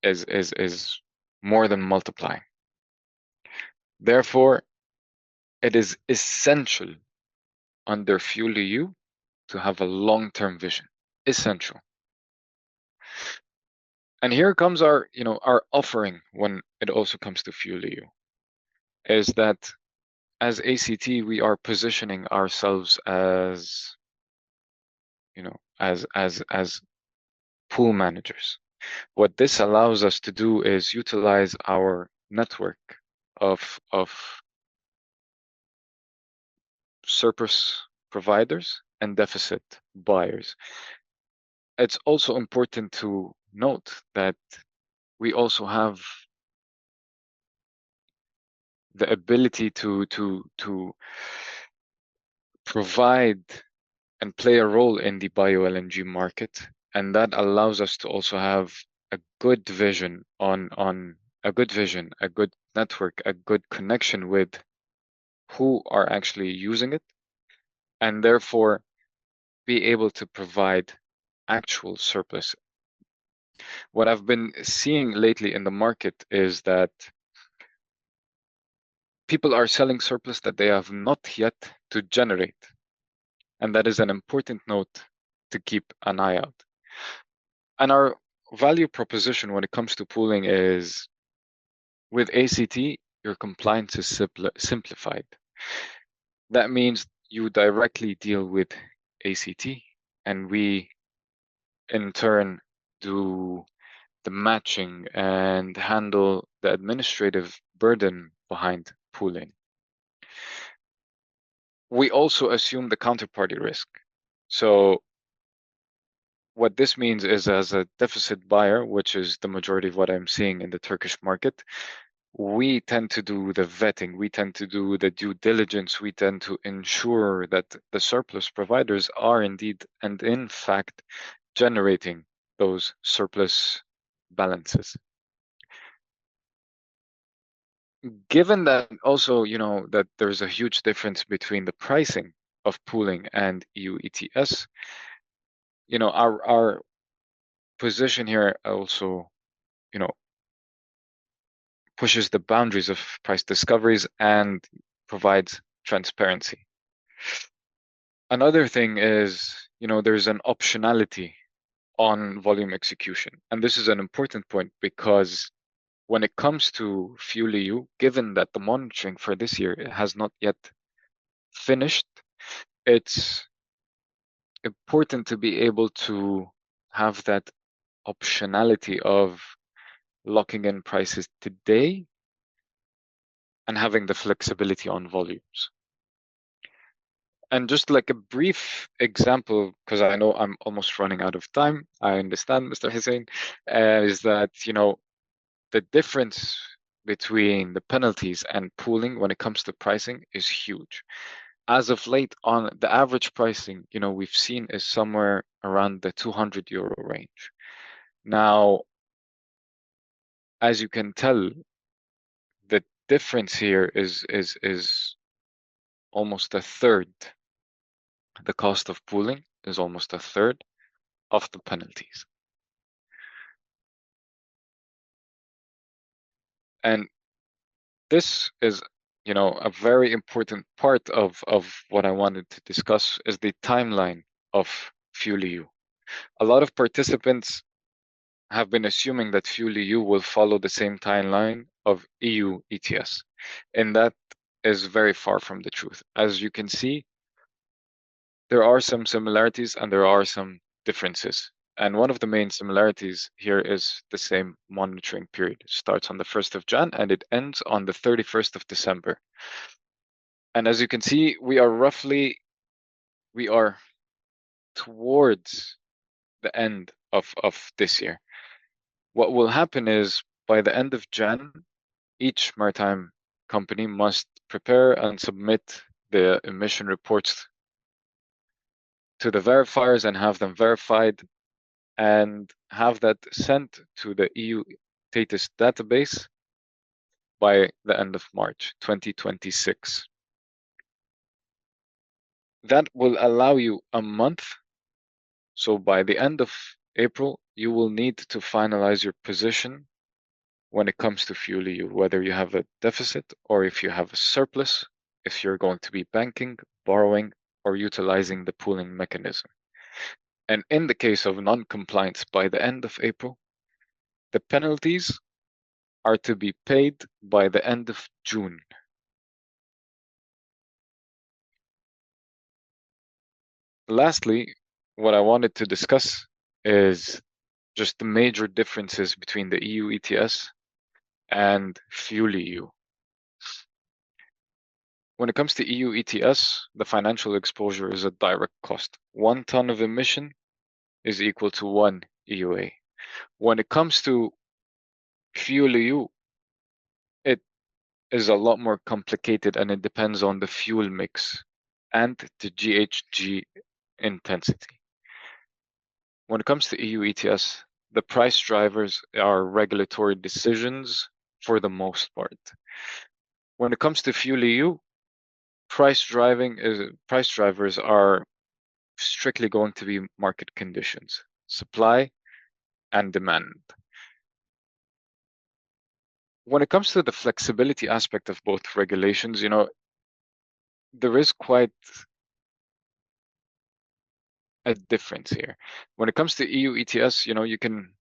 is more than multiplying. Therefore, it is essential under Fuel EU to have a long-term vision. Essential. And here comes our offering when it also comes to Fuel EU, is that as ACT, we are positioning ourselves as, as pool managers. What this allows us to do is utilize our network of surplus providers and deficit buyers. It's also important to note that we also have the ability to provide and play a role in the bio-LNG market, and that allows us to also have a good vision a good network, a good connection with who are actually using it, and therefore be able to provide actual surplus. What I've been seeing lately in the market is that people are selling surplus that they have not yet to generate. And that is an important note to keep an eye out. And our value proposition when it comes to pooling is, with ACT, your compliance is simplified. That means you directly deal with ACT, and we in turn do the matching and handle the administrative burden behind pooling. We also assume the counterparty risk. So what this means is, as a deficit buyer, which is the majority of what I'm seeing in the Turkish market, we tend to do the vetting, we tend to do the due diligence, we tend to ensure that the surplus providers are indeed and in fact generating those surplus balances. Given that also, that there's a huge difference between the pricing of pooling and EU ETS, our position here also, pushes the boundaries of price discoveries and provides transparency. Another thing is, there's an optionality on volume execution. And this is an important point, because when it comes to Fuel EU, given that the monitoring for this year has not yet finished, it's important to be able to have that optionality of locking in prices today and having the flexibility on volumes. And just like a brief example, because I know I'm almost running out of time, I understand, Mr. Hussein, is that, the difference between the penalties and pooling when it comes to pricing is huge. As of late, on the average pricing, we've seen is somewhere around the 200 euro range. Now, as you can tell, the difference here is almost a third. The cost of pooling is almost a third of the penalties. And this is, a very important part of what I wanted to discuss, is the timeline of Fuel EU. A lot of participants have been assuming that Fuel EU will follow the same timeline of EU ETS, and that is very far from the truth. As you can see, there are some similarities and there are some differences. And one of the main similarities here is the same monitoring period. It starts on the 1st of Jan and it ends on the 31st of December. And as you can see, we are towards the end of this year. What will happen is by the end of Jan, each maritime company must prepare and submit the emission reports to the verifiers and have them verified and have that sent to the EU ETS database by the end of March 2026. That will allow you a month. So by the end of April, you will need to finalize your position when it comes to fuel EU, whether you have a deficit or if you have a surplus, if you're going to be banking, borrowing, or utilizing the pooling mechanism. And in the case of non-compliance by the end of April, the penalties are to be paid by the end of June. Lastly, what I wanted to discuss is just the major differences between the EU ETS and fuel EU. When it comes to EU ETS, the financial exposure is a direct cost. 1 ton of emission is equal to 1 EUA. When it comes to fuel EU, it is a lot more complicated and it depends on the fuel mix and the GHG intensity. When it comes to EU ETS, the price drivers are regulatory decisions for the most part. When it comes to fuel EU, price drivers are strictly going to be market conditions, supply and demand. When it comes to the flexibility aspect of both regulations, there is quite a difference here. When it comes to EU ETS, you can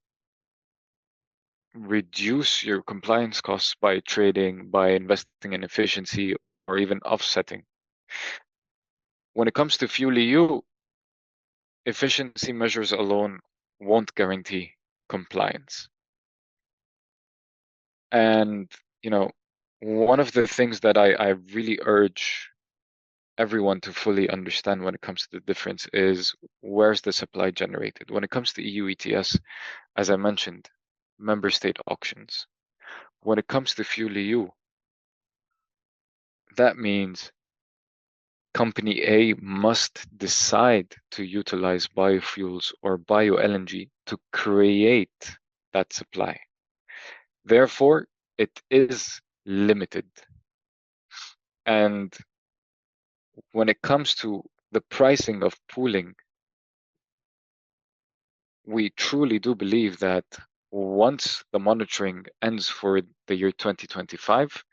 reduce your compliance costs by trading, by investing in efficiency, or even offsetting. When it comes to fuel EU, efficiency measures alone won't guarantee compliance. And, one of the things that I really urge everyone to fully understand when it comes to the difference is where's the supply generated? When it comes to EU ETS, as I mentioned, member state auctions. When it comes to fuel EU, that means company A must decide to utilize biofuels or bio-LNG to create that supply. Therefore, it is limited. And when it comes to the pricing of pooling, we truly do believe that once the monitoring ends for the year 2025,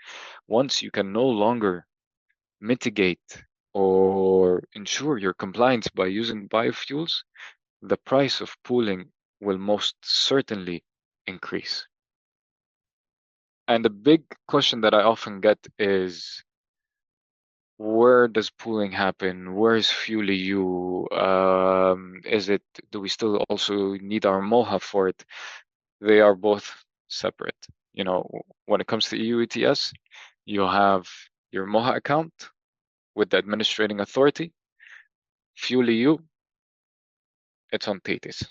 once you can no longer mitigate or ensure your compliance by using biofuels, the price of pooling will most certainly increase. And the big question that I often get is, where does pooling happen? Where is fuel EU? Do we still also need our MOHA for it? They are both separate. When it comes to EU ETS, you have your MOHA account with the administrating authority. Fuel EU, it's on TETIS.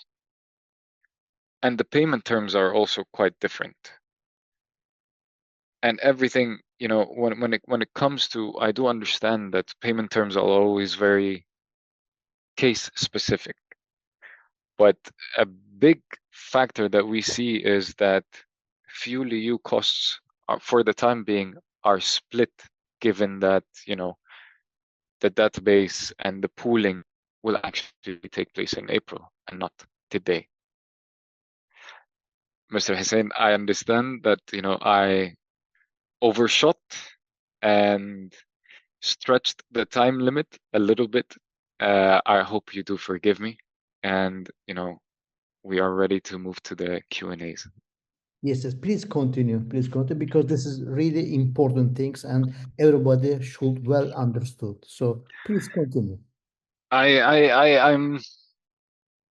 And the payment terms are also quite different. And everything, when it comes to, I do understand that payment terms are always very case specific. But a big factor that we see is that fuel EU costs are, for the time being, are split, given that, the database and the pooling will actually take place in April and not today. Mr. Hussein, I understand that, I overshot and stretched the time limit a little bit. I hope you do forgive me. And, we are ready to move to the Q&As. Yes, yes, please continue. Please continue because this is really important things and everybody should well understood. So please continue. I'm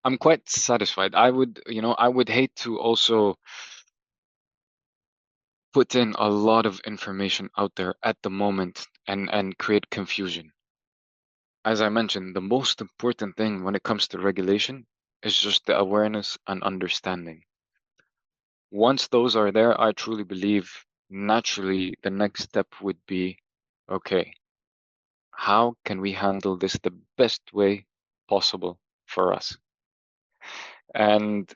I'm quite satisfied. I would, I would hate to also put in a lot of information out there at the moment and create confusion. As I mentioned, the most important thing when it comes to regulation is just the awareness and understanding. Once those are there, I truly believe naturally the next step would be, okay, how can we handle this the best way possible for us? And,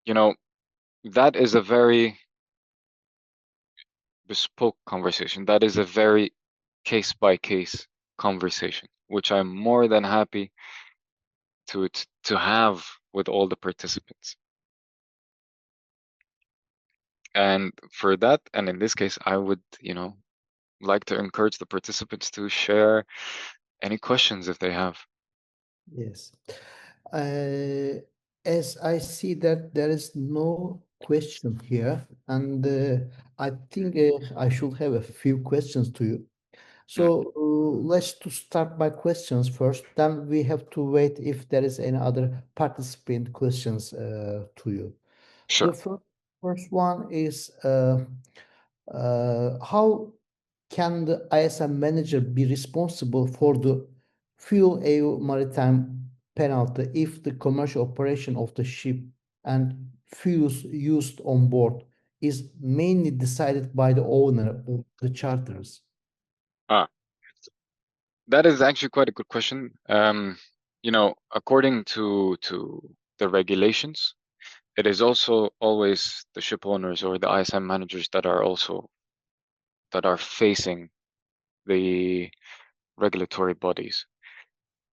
you know, that is a very bespoke conversation. That is a very case by case conversation, which I'm more than happy to have with all the participants. And for that, and in this case, I would, like to encourage the participants to share any questions if they have. Yes. Uh, as I see that there is no question here, and I think I should have a few questions to you. Mm, So let's to start by questions first. Then we have to wait if there is any other participant questions to you. The sure. first one is how can the ISM manager be responsible for the fuel EU maritime penalty if the commercial operation of the ship and fuels used on board is mainly decided by the owner of the charters? Ah, that is actually quite a good question. According to the regulations, it is also always the ship owners or the ISM managers that are facing the regulatory bodies.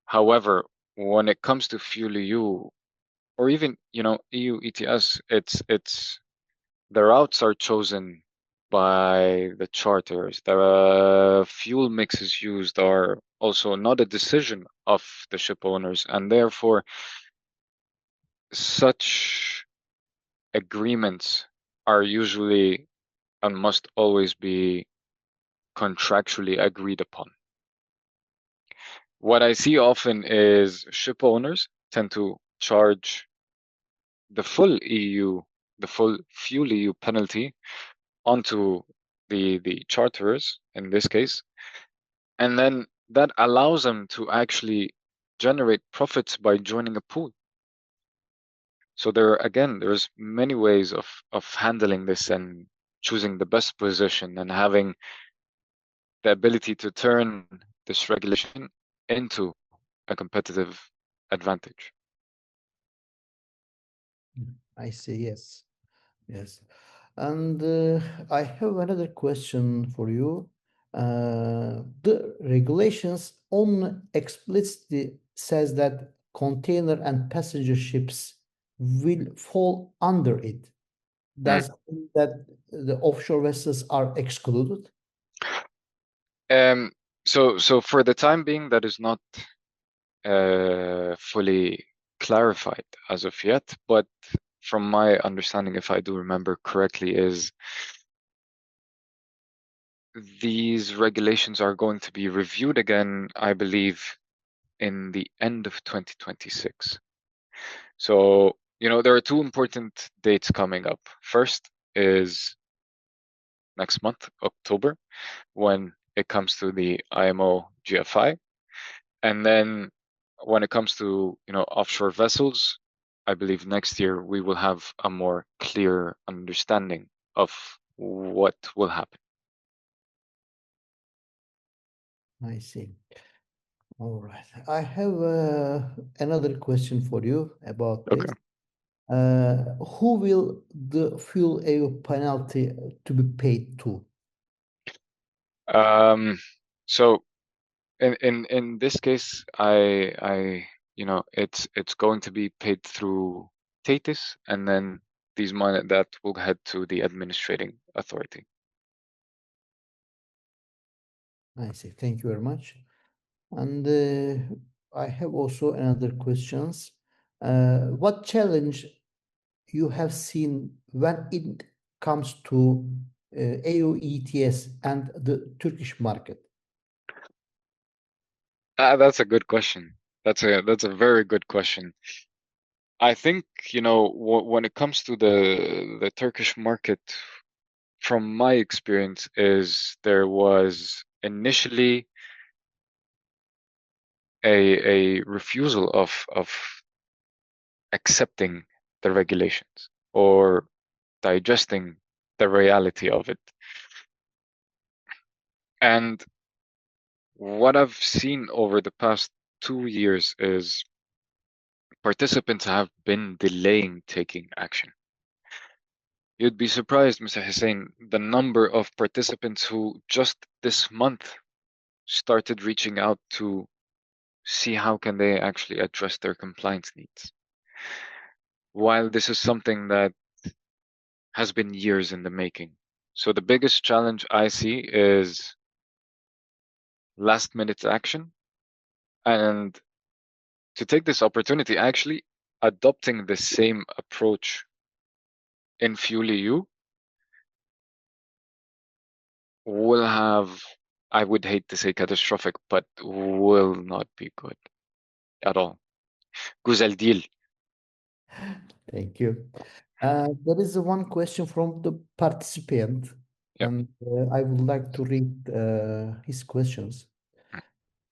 However, when it comes to fuel EU or even, EU ETS, it's the routes are chosen by the charters. The fuel mixes used are also not a decision of the ship owners, and therefore such agreements are usually and must always be contractually agreed upon. What I see often is ship owners tend to charge the full EU, the full fuel EU penalty onto the charterers in this case, and then that allows them to actually generate profits by joining a pool. So there's many ways of handling this and choosing the best position and having the ability to turn this regulation into a competitive advantage. I see, yes. Yes. And I have another question for you. The regulations only explicitly says that container and passenger ships will fall under it. Mm. Does it mean that the offshore vessels are excluded? Um, so for the time being, that is not fully clarified as of yet, but from my understanding, if I do remember correctly, is these regulations are going to be reviewed again, I believe, in the end of 2026. So, there are two important dates coming up. First is next month, October, when it comes to the IMO GFI. And then when it comes to, offshore vessels, I believe next year we will have a more clear understanding of what will happen. I see. All right. I have another question for you about Okay. this. Who will the fuel EU penalty to be paid to? So in this case, it's going to be paid through TATIS, and then these money that will head to the administrating authority. I see. Thank you very much. And I have also another questions. What challenge you have seen when it comes to EU ETS and the Turkish market? That's a good question. That's a very good question. I think, when it comes to the Turkish market, from my experience, is there was initially a refusal of accepting the regulations or digesting the reality of it. And what I've seen over the past 2 years is participants have been delaying taking action. You'd be surprised, Mr. Hussein, the number of participants who just this month started reaching out to see how can they actually address their compliance needs. While this is something that has been years in the making. So the biggest challenge I see is last minute action, and to take this opportunity, actually adopting the same approach in Fuel EU will have, I would hate to say catastrophic, but will not be good at all. Güzel değil. Thank you. There is one question from the participant, Yep. and I would like to read his questions.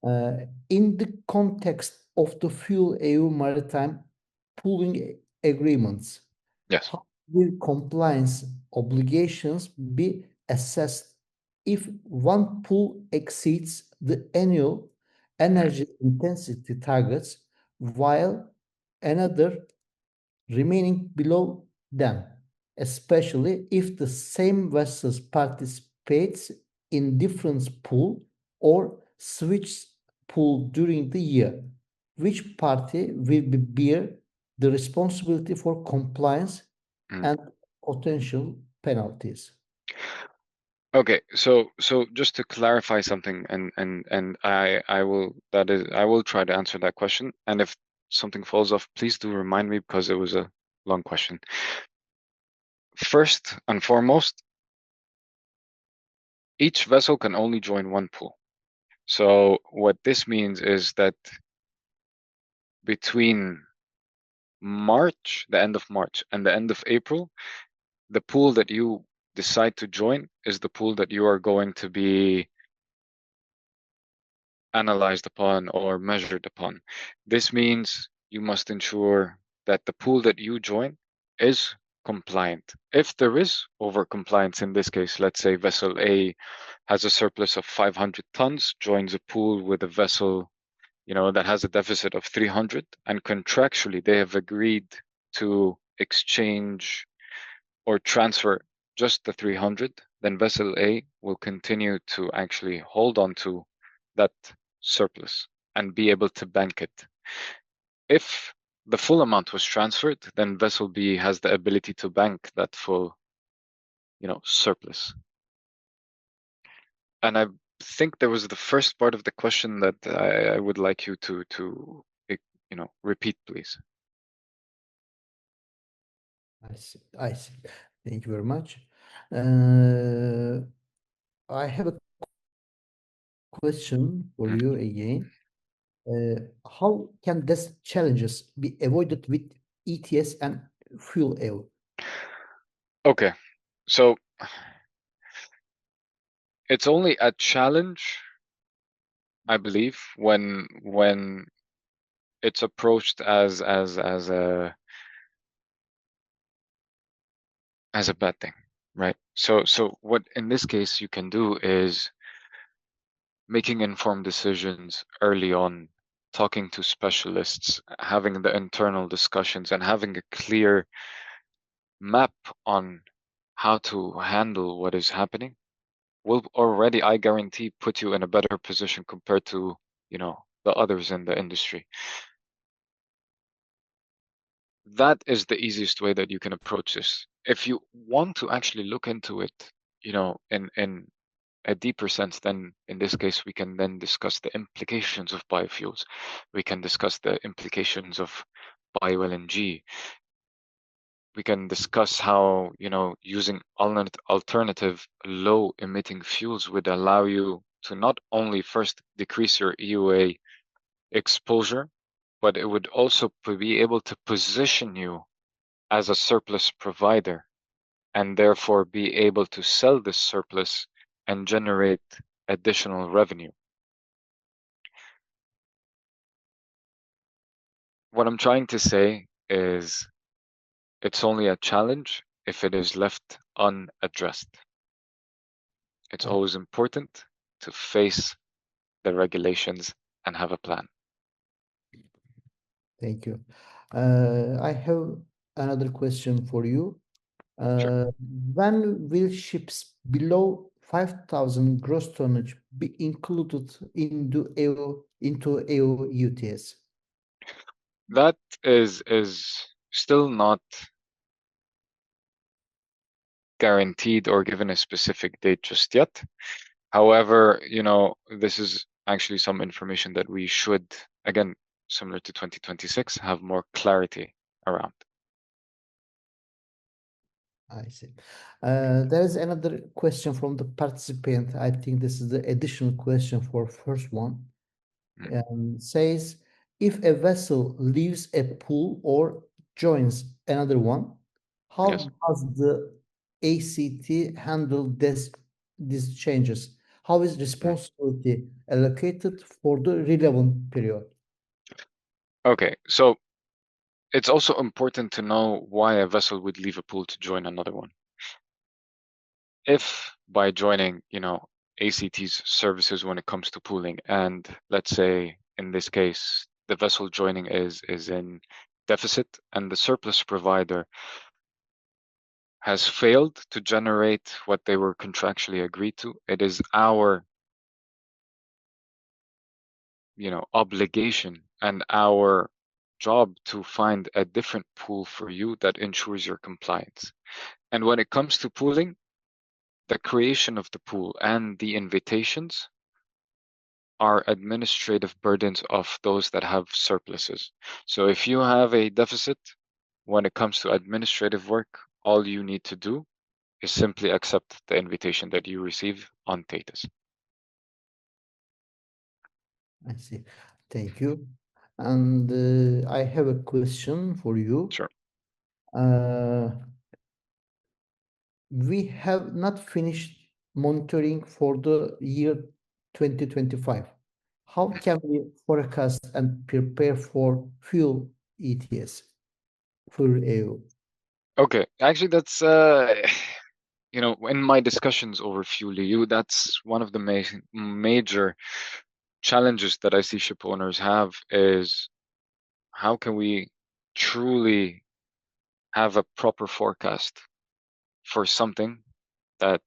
Uh, in the context of the Fuel EU maritime pooling agreements, Yes. how will compliance obligations be assessed if one pool exceeds the annual Mm, energy intensity targets while another remaining below them, especially if the same vessels participates in different pool or switch pool during the year? Which party will bear the responsibility for compliance mm. and potential penalties? Okay, so just to clarify something, and I will try to answer that question. And if something falls off, please do remind me because it was a long question. First and foremost, each vessel can only join one pool. So what this means is that between March, the end of March, and the end of April, the pool that you decide to join is the pool that you are going to be analyzed upon or measured upon. This means you must ensure that the pool that you join is compliant. If there is over compliance, in this case, let's say vessel A has a surplus of 500 tons, joins a pool with a vessel, that has a deficit of 300, and contractually they have agreed to exchange or transfer just the 300, then vessel A will continue to actually hold on to that surplus and be able to bank it. If the full amount was transferred, then vessel B has the ability to bank that full, surplus. And I think there was the first part of the question that I would like you to repeat, please. I see. I see. Thank you very much. Uh, I have a question for Mm. you again. How can these challenges be avoided with ETS and fuel oil? Okay, so it's only a challenge, I believe, when it's approached as a bad thing, right? So what in this case you can do is making informed decisions early on, talking to specialists, having the internal discussions, and having a clear map on how to handle what is happening will already, I guarantee, put you in a better position compared to, the others in the industry. That is the easiest way that you can approach this. If you want to actually look into it, in a deeper sense, then in this case, we can then discuss the implications of biofuels. We can discuss the implications of bio-LNG. We can discuss how, using alternative low emitting fuels would allow you to not only first decrease your EUA exposure, but it would also be able to position you as a surplus provider and therefore be able to sell this surplus and generate additional revenue. What I'm trying to say is it's only a challenge if it is left unaddressed. It's Oh, always important to face the regulations and have a plan. thank you. I have another question for you. Sure. Uh, when will ships below 5,000 gross tonnage be included into EU UTS? That is still not guaranteed or given a specific date just yet. However, this is actually some information that we should, again, similar to 2026, have more clarity around. I see. There is another question from the participant. I think this is the additional question for first one. Mm. Says, if a vessel leaves a pool or joins another one, Yes. how does the ACT handle these changes? How is Mm. responsibility allocated for the relevant period? Okay, so it's also important to know why a vessel would leave a pool to join another one. If by joining, ACT's services when it comes to pooling, and let's say in this case, the vessel joining is in deficit and the surplus provider has failed to generate what they were contractually agreed to, it is our, obligation and our job to find a different pool for you that ensures your compliance. And when it comes to pooling, the creation of the pool and the invitations are administrative burdens of those that have surpluses. So if you have a deficit, when it comes to administrative work, all you need to do is simply accept the invitation that you receive on Tatus. I see. Thank you. And I have a question for you. Sure. Uh, we have not finished monitoring for the year 2025. How can we forecast and prepare for fuel ETS, fuel EU? Okay. Actually, that's in my discussions over Fuel EU, that's one of the major challenges that I see ship owners have is how can we truly have a proper forecast for something that,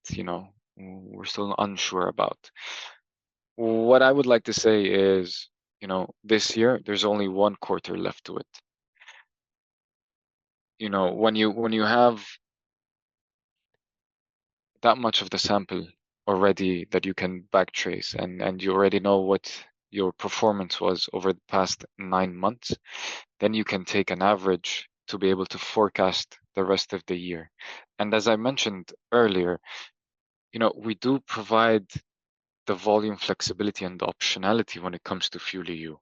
we're still unsure about. What I would like to say is, this year there's only one quarter left to it. When you have that much of the sample already that you can backtrace and you already know what your performance was over the past 9 months, then you can take an average to be able to forecast the rest of the year. And as I mentioned earlier, we do provide the volume flexibility and the optionality when it comes to Fuel EU.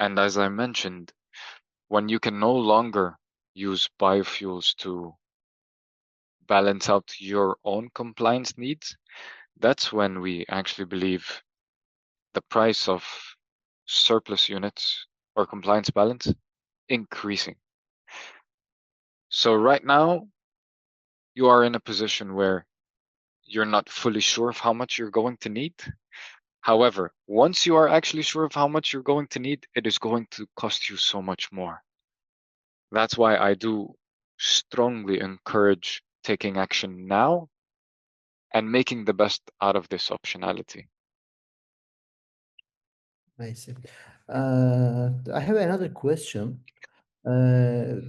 And as I mentioned, when you can no longer use biofuels to balance out your own compliance needs, that's when we actually believe the price of surplus units or compliance balance increasing. So right now, you are in a position where you're not fully sure of how much you're going to need. However, once you are actually sure of how much you're going to need, it is going to cost you so much more. That's why I do strongly encourage taking action now and making the best out of this optionality. I see. I have another question. Uh,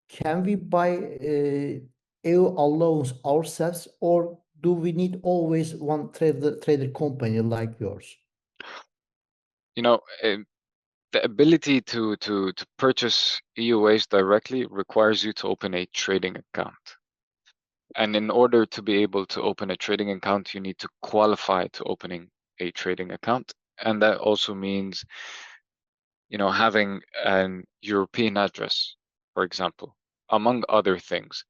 can we buy EU allowance ourselves, or do we need always one trader company like yours? You know, the ability to purchase EUAs directly requires you to open a trading account. And in order to be able to open a trading account, you need to qualify to opening a trading account. And that also means having an European address, for example, among other things.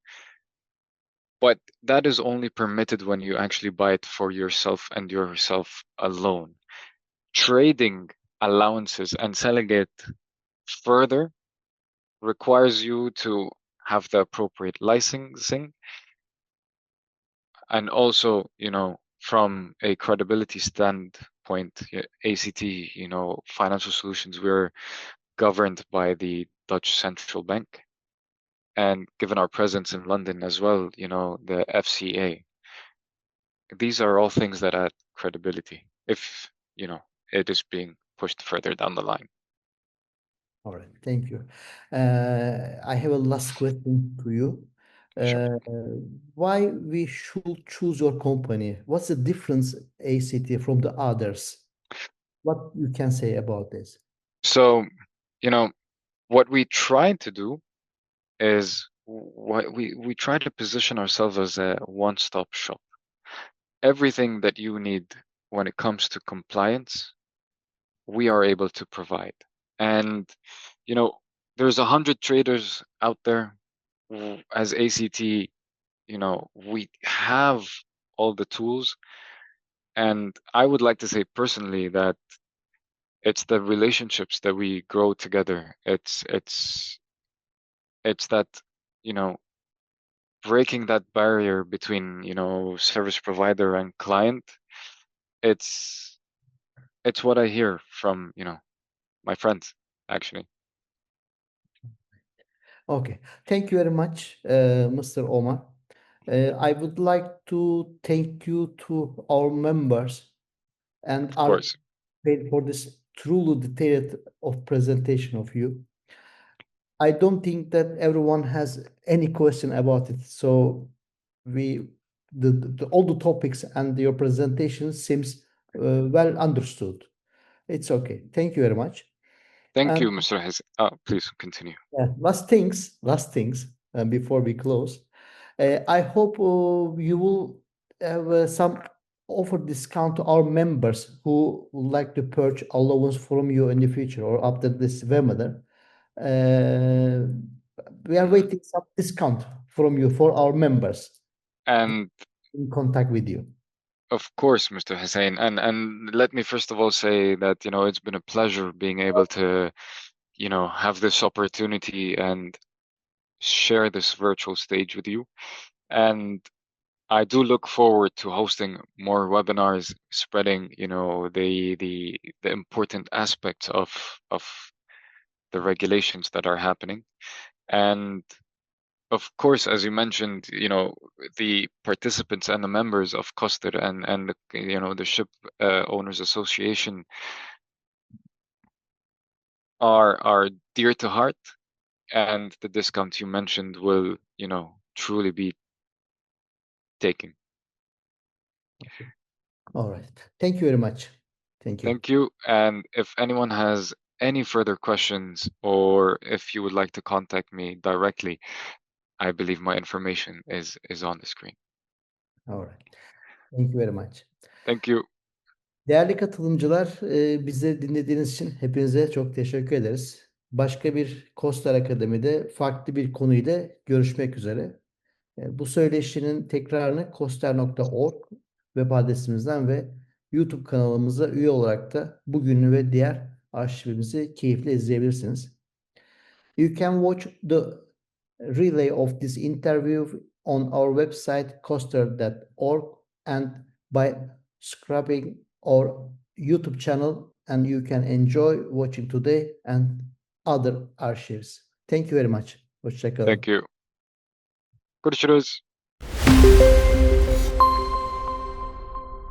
But that is only permitted when you actually buy it for yourself and yourself alone. Trading allowances and selling it further requires you to have the appropriate licensing, and also, from a credibility standpoint, ACT, Financial Solutions, we're governed by the Dutch Central Bank. And given our presence in London as well, the FCA, these are all things that add credibility if, it is being pushed further down the line. All right, thank you. I have a last question to you. Sure. Why we should choose your company? What's the difference ACT from the others? What you can say about this? So, what we try to do is what we try to position ourselves as a one-stop shop. Everything that you need when it comes to compliance, we are able to provide. And, there's 100 traders out there. As ACT, we have all the tools. And I would like to say personally that it's the relationships that we grow together. It's that, breaking that barrier between, service provider and client. It's what I hear from, my friends, actually. Okay, thank you very much, Mr. Omar. I would like to thank you to our members and Of our course. for this truly detailed of presentation of you. I don't think that everyone has any question about it. So we all the topics and your presentation seems well understood. It's okay. Thank you very much. Thank And you, Mr. Hez. Please continue. last things before we close. I hope you will have some offer discount to our members who would like to purchase allowance from you in the future or after this webinar. Uh, we are Mhm. waiting some discount from you for our members And in contact with you. of course, Mr. Hussein, and let me first of all say that, it's been a pleasure being able to, have this opportunity and share this virtual stage with you. And I do look forward to hosting more webinars, spreading, the important aspects of the regulations that are happening. And of course, as you mentioned, the participants and the members of Koster and the Ship Owners Association are dear to heart, and the discount you mentioned will, truly be taken. All right. Thank you very much. Thank you. Thank you. And if anyone has any further questions, or if you would like to contact me directly, I believe my information is on the screen. All right. Thank you very much. Thank you. Değerli katılımcılar, bizleri dinlediğiniz için hepinize çok teşekkür ederiz. Başka bir Koster Akademi'de farklı bir konuyla görüşmek üzere. Bu söyleşinin tekrarını koster.org web adresimizden ve YouTube kanalımıza üye olarak da bugünü ve diğer arşivimizi keyifle izleyebilirsiniz. You can watch the relay of this interview on our website koster.org and by subscribing our YouTube channel, and you can enjoy watching today and other archives. Thank you very much. Hoşça kalın. Thank you. Görüşürüz.